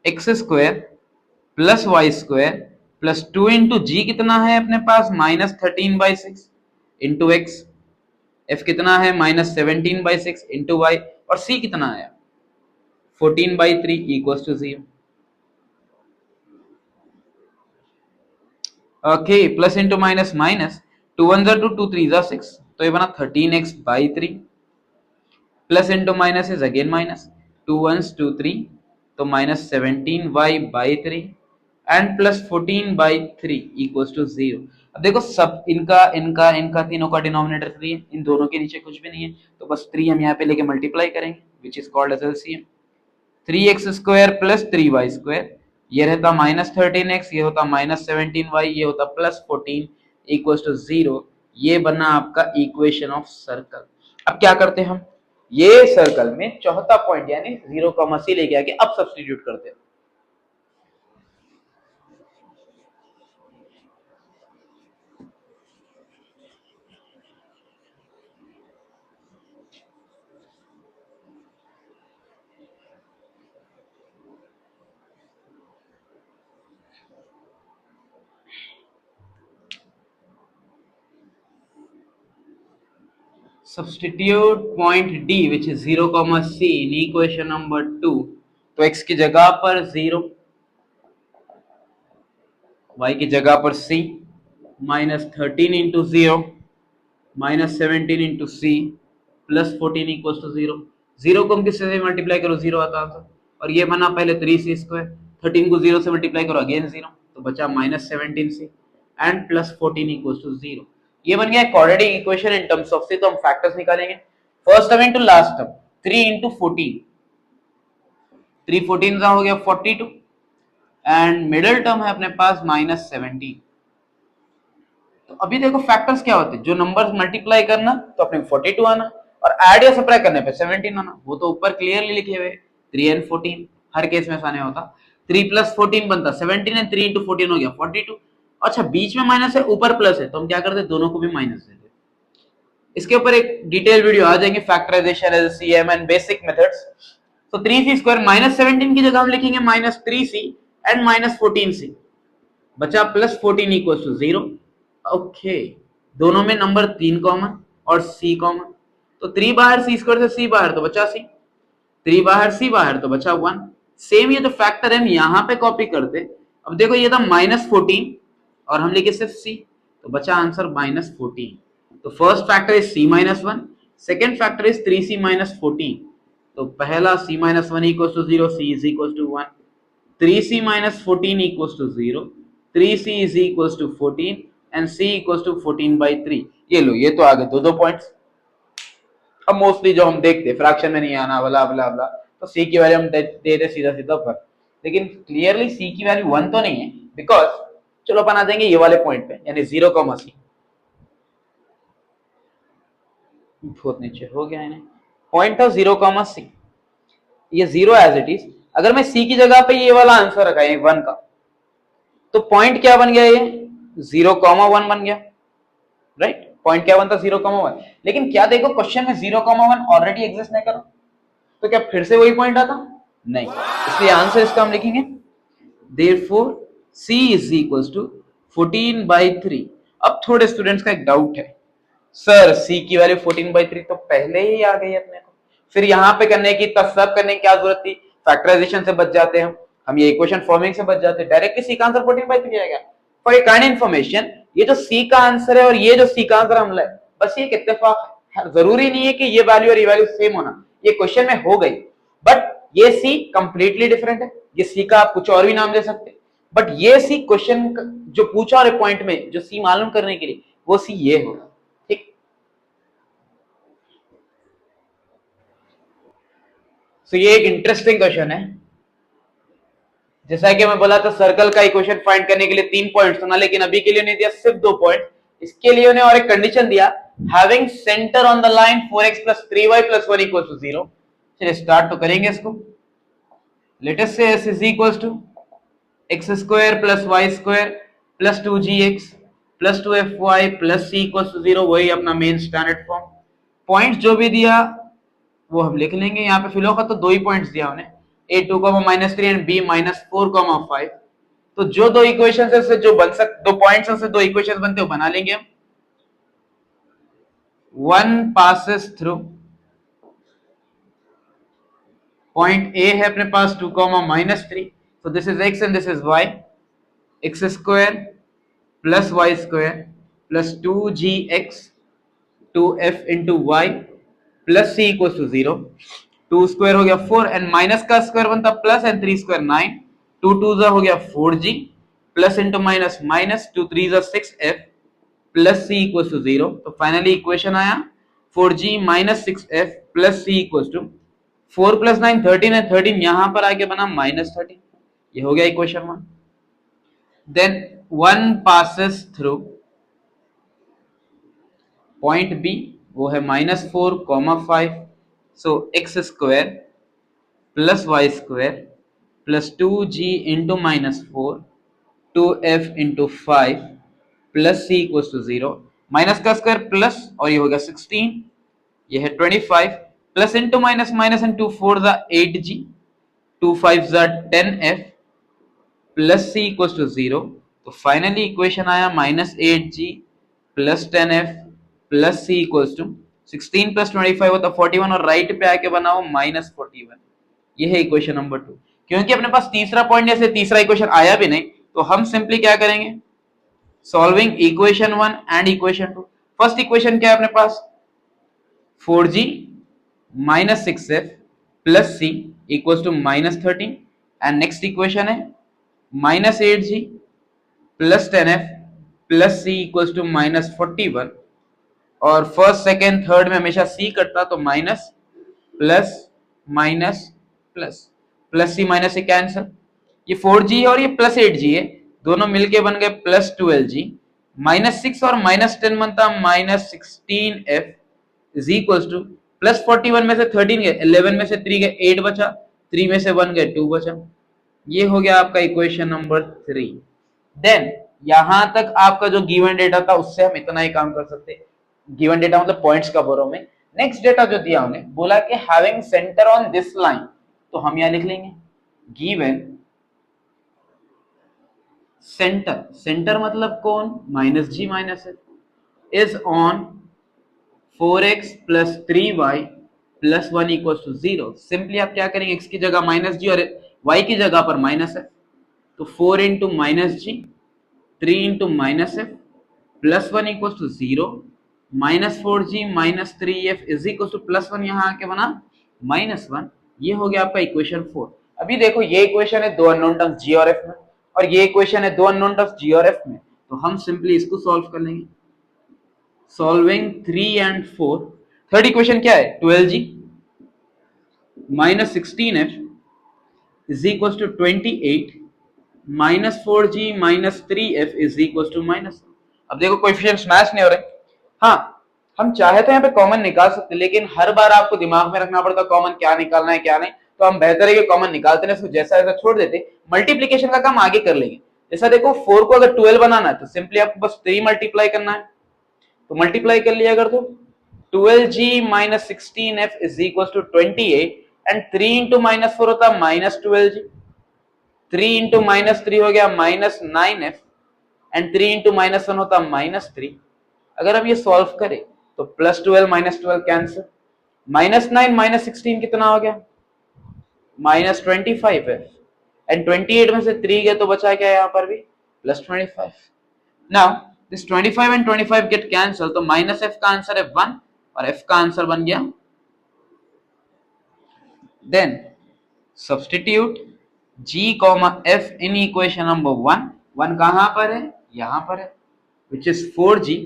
A: x square plus Y square plus 2 into G कितना है अपने पास माइनस 13/6 इंटू एक्स, एफ कितना है माइनस 17/6 इंटू वाई, और सी कितना है 14/3 equal to 0। Okay, plus into minus minus, 2 1 जा 2, 2 3 जा 6, तो ये बना 13x/3, plus into minus is again minus, 2 1 2 3, तो minus 17y/3 and plus 14/3 equal to 0। अब देखो सब इनका इनका इनका तीनों का डिनोमिनेटर 3 है, इन दोनों के नीचे कुछ भी नहीं है, तो बस 3 हम यहाँ पे लेके मल्टीप्लाई करेंगे which is called as LCM, 3x² plus 3y², ये रहता माइनस 13x, ये होता माइनस 17y, ये होता प्लस 14 इक्वल टू 0। ये बना आपका इक्वेशन ऑफ सर्कल। अब क्या करते हैं हम, ये सर्कल में चौथा पॉइंट यानी 0, c लेके आके अब सब्स्टिट्यूट करते हैं। Substitute point D which is 0,c in equation number 2। तो x की जगह पर 0, y की जगह पर c, -13 into 0 -17 into C +14 equal to 0। 0 को हम किससे से मल्टीप्लाई करो 0 आता आंसर, और ये बना पहले 3c², 13 को 0 से मल्टीप्लाई करो अगेन 0, तो बचा -17c एंड +14 इक्वल टू 0। ये बन गया quadratic equation in terms of C. तो हम फैक्टर्स निकालेंगे, first term into last term, 3 into 14, 3 14 हो गया 42, एंड मिडिल टर्म है अपने पास -17। तो अभी देखो फैक्टर्स क्या होते हैं, जो नंबर्स मल्टीप्लाई करना तो अपने 42 आना, और ऐड या सब्ट्रैक्ट करने पे 17 आना। वो तो ऊपर क्लियरली लिखे हुए 3 एंड 14, हर केस में आने होता। 3 + 14 बनता 17 एंड 3 इंटू 14 हो गया 42। अच्छा बीच में माइनस है ऊपर प्लस है, तो हम क्या करते हैं दोनों को भी माइनस देते। इसके ऊपर एक डिटेल वीडियो आ जाएंगे, factorization, LCM and basic methods. तो 3c² -17 की जगह हम लिखेंगे -3c एंड -14c, बचा +14 इक्वल टू 0। ओके, दोनों में नंबर 3 कॉमन और c कॉमन, तो 3 बाहर c² से c बाहर तो बचा c, 3 बाहर c बाहर तो बचा 1। सेम ये जो फैक्टर है हम यहाँ पे कॉपी करते। अब देखो ये था -14 और हम लिखे सिर्फ c, तो बचा आंसर -14। तो first factor is c -1, second factor is 3c -14। तो पहला c -1 equal to 0, c is equal to 1, 3c -14 equal to 0, 3c is equal to 14 and c equal to 14/3। ये लो, ये तो आ गए दो पॉइंट्स। अब मोस्टली जो हम देखते हैं फ्रैक्शन में नहीं आना बला बला बला, तो c की वैल्यू हम दे दे सीधा सीधा पर, लेकिन क्लियरली c की वैल्यू 1 तो नहीं है, बिकॉज चलो अपन आ जाएंगे ये वाले पॉइंट पे, यानी 0,c बहुत नीचे हो गया है पॉइंट था 0,c, ये 0 एज इट इज। अगर मैं c की जगह पे ये वाला आंसर रखा है 1 का, तो पॉइंट क्या बन गया, ये 0,1 बन गया, राइट। पॉइंट क्या बनता 0,1, लेकिन क्या देखो क्वेश्चन में 0,1 ऑलरेडी एग्जिस्ट नहीं करो, तो क्या फिर से वही पॉइंट आता नहीं, इसलिए आंसर इसका हम लिखेंगे therefore c is equals to 14/3। अब थोड़े स्टूडेंट्स का एक डाउट है, सर c की वैल्यू 14/3 तो पहले ही आ गई अपने को, फिर यहाँ पे करने की तब करने की क्या जरूरत थी, फैक्टराइजेशन से बच जाते हैं हम ये इक्वेशन फॉर्मिंग से बच जाते हैं, डायरेक्टली सी का आंसर 14/3 आएगा। फॉर ए काइंड इन्फॉर्मेशन, ये जो सी का आंसर है और ये जो सी का आंसर हम लाए, बस ये एक इत्तेफाक है, जरूरी नहीं है कि ये वैल्यू और ये वैल्यू सेम होना, ये क्वेश्चन में हो गई, बट ये सी कंप्लीटली डिफरेंट है। ये सी का आप कुछ और भी नाम दे सकते हैं, बट ये सी क्वेश्चन जो पूछा और पॉइंट में जो सी मालूम करने के लिए, वो सी ये होगा, ठीक। तो ये एक इंटरेस्टिंग क्वेश्चन है। जैसा कि मैं बोला था सर्कल का इक्वेशन फाइंड करने के लिए 3 पॉइंट्स होना, लेकिन अभी के लिए नहीं दिया, सिर्फ 2 पॉइंट। इसके लिए उन्हें और एक कंडीशन दिया, having centre on the line 4x + 3y + 1 = 0। चलिए स्टार्ट तो करेंगे इसको। Late us say s = x² + y² + 2gx + 2fy + c = 0, वही अपना मेन स्टैंडर्ड फॉर्म। पॉइंट्स जो भी दिया वो हम लिख लेंगे। यहाँ पे फिलो का तो 2 ही पॉइंट्स दिया उन्हें, a2, -3 एंड b -4, 5। तो जो 2 इक्वेशन से जो बन सक 2 पॉइंट्स से 2 इक्वेशन बनते हो बना लेंगे हम। 1 passes through point A है अपने पास 2, -3, so this is x and this is y, x² + y² + 2gx 2f × y + c = 0। 2² हो गया 4 एंड माइनस का स्क्वायर बनता प्लस एंड 3² 9, 2 2 हो गया 4g plus into minus minus 2 3 6f + c = 0। तो फाइनली इक्वेशन आया 4g - 6f + c = 4 + 9 13 है, 13 यहां पर आके बना -13। ये हो गया equation 1। Then 1 passes through point B, वो है -4, 5, so x² + y² + 2g × -4 2f × 5 + c = 0। Minus का स्क्वायर प्लस और ये हो गया 16, ये है 25 plus into minus minus and 2 4 8g 2 5 10f + c = 0। तो फाइनली इक्वेशन आया -8g + 10f + c = 16 प्लस 25 होता 41 और राइट पे आके बनाओ -41। ये है इक्वेशन नंबर 2। क्योंकि अपने पास तीसरा पॉइंट जैसे तीसरा इक्वेशन आया भी नहीं, तो हम सिंपली क्या करेंगे, solving equation 1 and equation 2। First equation क्या है अपने पास, 4g minus 6f plus c equals to -13, and next equation है -8g plus 10f plus c equals to -41। और फर्स्ट सेकेंड थर्ड में हमेशा c कटता, तो minus plus minus plus, plus C minus से कैंसिल। ये 4g है और ये प्लस 8g है, दोनों मिलके बन गए प्लस 12g। -6 और -10 बनता -16f is equals to plus 41 में से 13 गए, 11 में से 3 गए, 8 बचा, 3 में से 1 गए, 2 बचा। ये हो गया आपका इक्वेशन नंबर 3। देन यहां तक आपका जो गिवन डेटा था उससे हम इतना ही काम कर सकते हैं। गिवन डेटा मतलब पॉइंट्स का बोरो में। नेक्स्ट डेटा जो दिया हमने, बोला कि having centre on this line, तो हम यहां लिख लेंगे गिवन सेंटर, सेंटर मतलब कौन, -g -f is on 4x plus 3y plus 1 equals to 0। Simply आप क्या करेंगे, x की जगह -g और y की जगह पर -f, तो 4 into -g 3 into -f plus 1 equals to 0, -4g -3f is equals to plus 1, यहाँ आके बना -1। ये हो गया आपका इक्वेशन 4। अभी देखो ये इक्वेशन है दो अननोन टर्म्स g और f में, और ये इक्वेशन है दो अननोन टर्म्स g और f में, तो हम सिंपली इसको सॉल्व कर लेंगे। सॉल्विंग 3 एंड 4, थर्ड इक्वेशन क्या है, 12g -16f is equals to 28 -4g -3f is equals to -1। अब देखो कोएफिशिएंट्स मैच नहीं हो रहे। हाँ, हम चाहे तो यहाँ पे कॉमन निकाल सकते, लेकिन हर बार आपको दिमाग में रखना पड़ता कॉमन क्या निकालना है क्या नहीं, तो हम बेहतर है कि कॉमन निकालते नहीं, जैसा ऐसा छोड़ देते, मल्टीप्लीकेशन का काम आगे कर लेंगे। जैसा देखो 4 को अगर 12 बनाना है तो सिंपली आपको बस 3 मल्टीप्लाई करना है, तो मल्टीप्लाई कर लिया अगर तो 12g -16f is equal to 28 and 3 into -4 होता -12g, 3 इंटू -3 हो गया -9f एंड 3 इंटू -1 होता -3। अगर हम ये सॉल्व करें तो +12 -12 कैंसिल, -9 -16 कितना हो गया, -25f एंड 28 में से 3 गए तो बचा क्या यहाँ पर भी +25। Now this 25 and 25 get cancel, तो -f का आंसर है 1 और f का आंसर बन गया। Then substitute g, f in equation number 1। 1 कहां पर है, यहां पर है, विच इज 4g।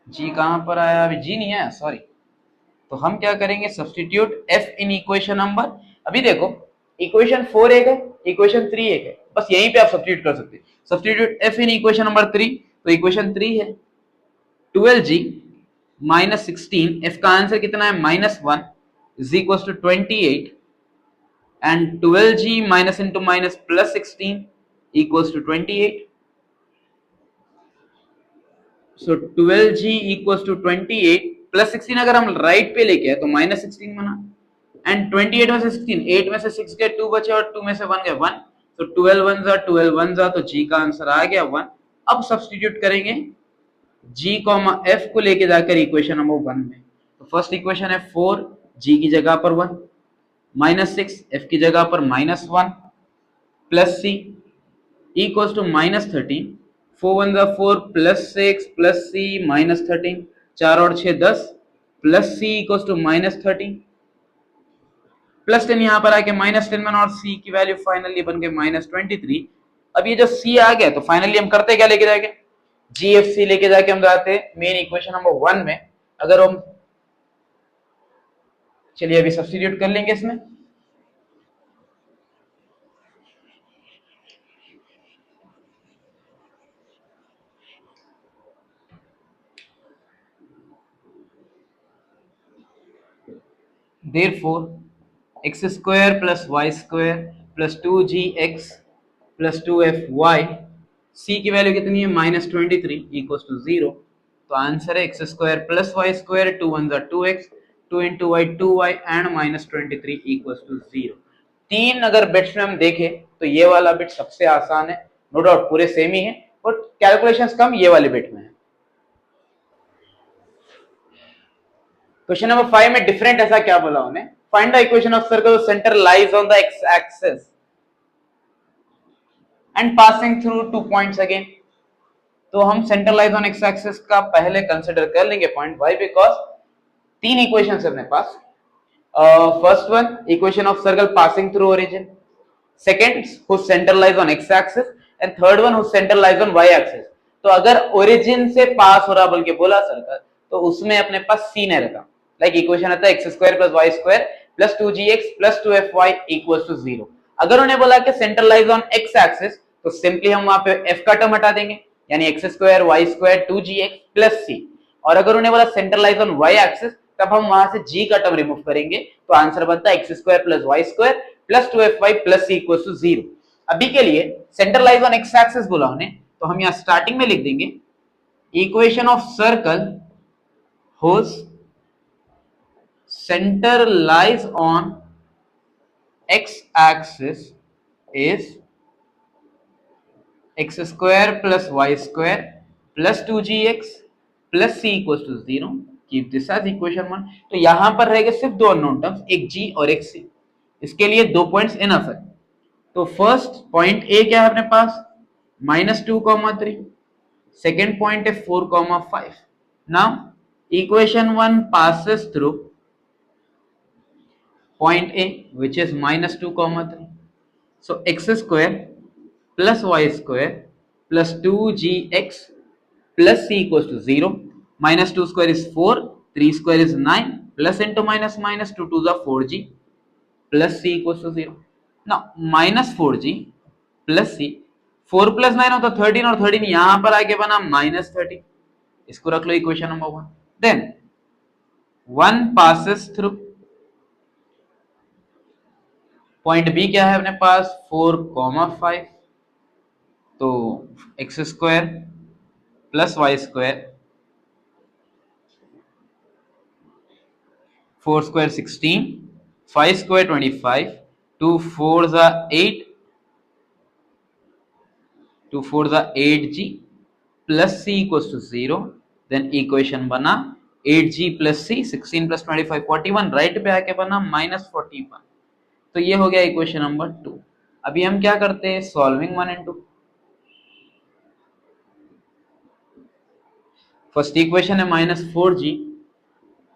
A: g कहां पर आया, अभी g नहीं आया, सॉरी। तो हम क्या करेंगे, substitute f in equation number, अभी देखो इक्वेशन 4 एक है, इक्वेशन 3 एक है, बस यहीं पे आप सब्स्टिट्यूट कर सकते हैं। Substitute f in equation number 3, तो इक्वेशन 3 है 12g -16, f का आंसर कितना है -1 is equal to 28 and 12g minus into minus plus 16 equals to 28। So 12g equals to 28 plus 16 अगर हम राइट पे लेके आए तो -16 बना, एंड 28 में से 16, 8 में से 6 गए 2 बचे और 2 में से 1 गए 1, तो 12 1 जा, तो g का आंसर आ गया 1। अब सब्स्टिट्यूट करेंगे g, f को लेके जाकर इक्वेशन नंबर 1 में, तो फर्स्ट इक्वेशन है 4, g की जगह पर 1, -6 f की जगह पर -1 प्लस c इक्वल्स टू -13, 4 1 जा 4 प्लस 6 प्लस c -13, 4 और 6 10 plus c equals to -13 plus 10, यहाँ पर आके -10 में, और c की वैल्यू फाइनली बन गई -23। अब ये जो c आ गया तो फाइनली हम करते क्या, लेके जाके GFC लेके जाके हम जाते मेन इक्वेशन नंबर 1 में। अगर हम चलिए अभी सब्स्टिट्यूट कर लेंगे इसमें, therefore x square plus y square plus 2gx plus 2fy, c की वैल्यू कितनी है -23 इक्वल्स टू 0, तो आंसर है x square plus Y square 2 1 2x 2 into Y 2y and -23 equals to 0। तीन अगर बिट्स में हम देखें तो ये वाला बिट सबसे आसान है, नो डाउट पूरे सेम ही है, बट कैलकुलेशंस कम ये वाले बिट में है। क्वेश्चन नंबर 5 में डिफरेंट ऐसा क्या बोला उन्हें, find the equation of circle centre lies on the x axis and passing through 2 points again. तो हम centre lies on x axis का पहले कंसीडर कर लेंगे पॉइंट, वाई बिकॉज 3 इक्वेशंस है अपने पास। First one equation of circle passing through origin, second whose center lies on x axis and third one whose center lies on y axis। तो अगर ओरिजिन से पास हो रहा बोल के बोला सर्कल तो उसमें अपने पास सीन है रहता, लाइक इक्वेशन आता है x square plus Y square plus 2gx plus 2fy equals to 0। अगर उन्हें बोला कि center lies on x axis तो सिंपली हम वहां पे f का टर्म हटा देंगे, यानी x square Y square 2gx plus c। और अगर उन्हें बोला center lies on y axis तब हम वहां से g का टर्म रिमूव करेंगे, तो आंसर बनता है x square plus Y square plus 2fy plus c equals to 0। अभी के लिए center lies on x axis बोला उन्हें, तो हम यहां स्टार्टिंग में लिख देंगे equation of circle whose center lies on x axis is x square plus y square plus 2gx plus c equals to 0। Keep this as equation 1। तो यहां पर रहेगा सिर्फ दो अननोन टर्म्स, एक g और एक c। इसके लिए 2 पॉइंट्स इनफ है। तो फर्स्ट पॉइंट ए क्या है अपने पास -2,3, सेकेंड पॉइंट है 4,5। Now equation 1 passes through point A which is -2,3। so x square plus y square plus 2gx plus c equals to 0। -2 square is 4, 3 square is 9, plus into minus minus 2 to the 4g plus c equals to 0। now -4g plus c, 4 plus 9 होता 13 और 13 यहां पर आके बना -30। इसको रख लो equation number 1। Then 1 passes through point B क्या है अपने पास 4,5। तो x square plus Y square 4 square 16, 5 square 25, 2 4 जा 8, 2 4 जा 8g plus c equals to 0। Then equation बना 8g plus c, 16 plus 25 41, right पे आके बना -41। तो ये हो गया इक्वेशन नंबर 2। अभी हम क्या करते हैं, सॉल्विंग 1 and 2। फर्स्ट इक्वेशन है -4g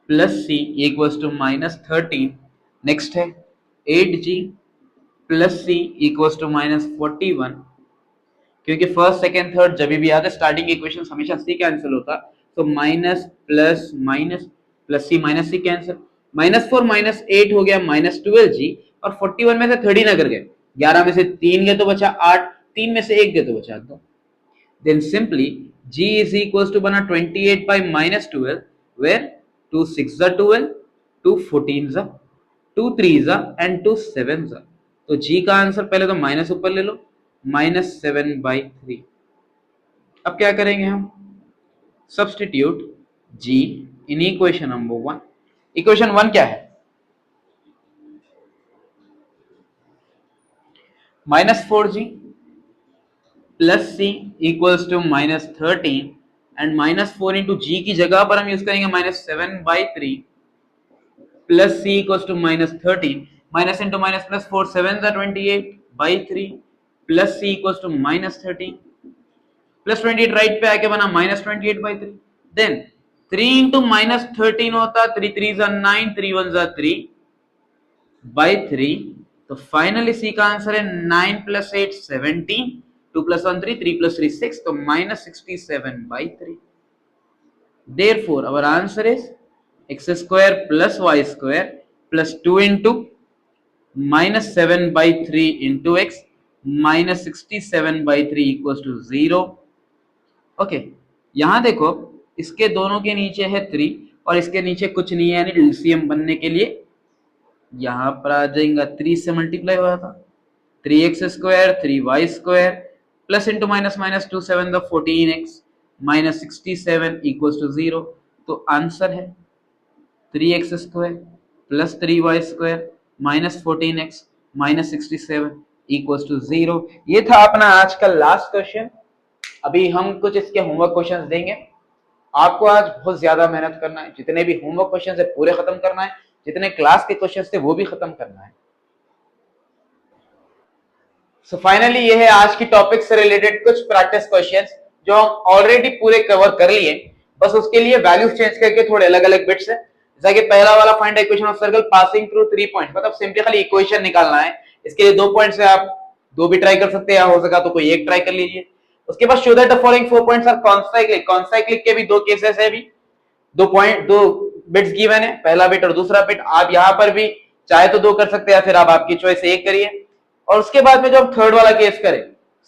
A: plus c equals to -13। Next है 8g plus c equals to -41। क्योंकि फर्स्ट सेकेंड थर्ड जब भी आते स्टार्टिंग इक्वेशन हमेशा c कैंसिल होता, तो minus plus minus plus c minus c cancel, -4 -8 हो गया -12g और 41 में से 13 अगर गए, 11 में से 3 गए तो बचा 8, 3 में से 1 गए तो बचा 2। Then simply g is equals to बना 28 by -12 where 2 6 are 12, 2 14 are 2 3 are and 2 7 are। तो g का आंसर पहले तो माइनस ऊपर ले लो, -7/3। अब क्या करेंगे हम, substitute g in equation number 1। Equation 1 क्या है, -4g plus c equals to -13 and -4 into G की जगह पर हम यूज करेंगे -7/3 plus c equals to -13, minus into minus plus 4 7 28/3 plus c equals to -13 plus 28 right पे आके बना -28/3। देन 3 इंटू -13 होता 3 3 9, 3 1 3/3। तो फाइनली c का आंसर है 9 + 8 17, 2 + 1 3, 3 + 3 6, तो -67/3। Therefore our answer is x square plus y square plus 2 into -7/3 into x -67/3 equals to 0। Okay, यहां देखो इसके दोनों के नीचे है 3 और इसके नीचे कुछ नहीं है, यानी एलसीएम बनने के लिए यहां पर आ जाएगा 3 से मल्टीप्लाई हुआ था, 3x² 3y² plus into minus minus 2 7 the 14x -67 equals to 0। तो आंसर है 3x² plus 3y² -14x -67 equals to 0। ये था अपना आज का लास्ट क्वेश्चन। अभी हम कुछ इसके होमवर्क क्वेश्चंस देंगे आपको आज बहुत ज्यादा मेहनत करना है, जितने भी होमवर्क क्वेश्चन है पूरे खत्म करना है, जितने क्लास के क्वेश्चन थे वो भी खत्म करना है। सो फाइनली ये है आज की टॉपिक से रिलेटेड कुछ प्रैक्टिस क्वेश्चंस जो हम ऑलरेडी पूरे कवर कर लिए, बस उसके लिए वैल्यूज चेंज करके थोड़े अलग अलग बिट्स है। जैसा कि पहला वाला find equation of circle passing through 3 points, मतलब सिंपली खाली इक्वेशन निकालना है। इसके लिए 2 पॉइंट्स है, आप 2 भी ट्राई कर सकते हैं, या हो सका तो कोई एक ट्राई कर लीजिए। उसके बाद show that the following 4 points are concyclic. Concyclic के भी 2 केसेस है, भी 2 बिट्स गिवन है, पहला बिट और दूसरा बिट। आप यहां पर भी चाहे तो 2 कर सकते हैं, या फिर आप आपकी चॉइस से एक करिए। और उसके बाद में जो हम थर्ड वाला केस करें,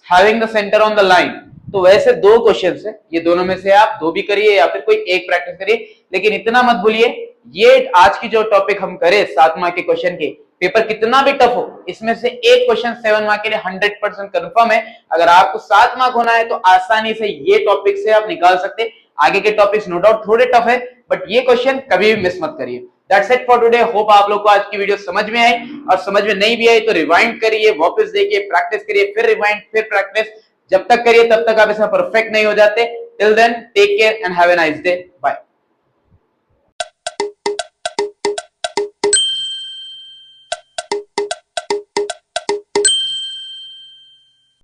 A: having the centre on the line, तो वैसे 2 क्वेश्चंस है, ये दोनों में से आप 2 भी करिए या फिर कोई एक प्रैक्टिस करिए। लेकिन इतना मत भूलिए, ये आज की जो टॉपिक हम करें 7 मार्क के क्वेश्चन के, पेपर कितना भी टफ हो, इसमें से एक क्वेश्चन 7 मार्क के लिए 100% कंफर्म है। अगर आपको 7 मार्क होना है तो आसानी से ये टॉपिक से आप निकाल सकते। आगे के टॉपिक्स नो डाउट थोड़े टफ है, बट ये क्वेश्चन कभी भी मिस मत करिए। That's it for today. Hope आप लोग को आज की वीडियो समझ में आई, और समझ में नहीं भी आई तो रिवाइंड करिए, वापस देखिए, प्रैक्टिस करिए, फिर रिवाइंड, फिर प्रैक्टिस। जब तक करिए तब तक आप इसमें परफेक्ट नहीं हो जाते। Till then take care and have a nice day. Bye.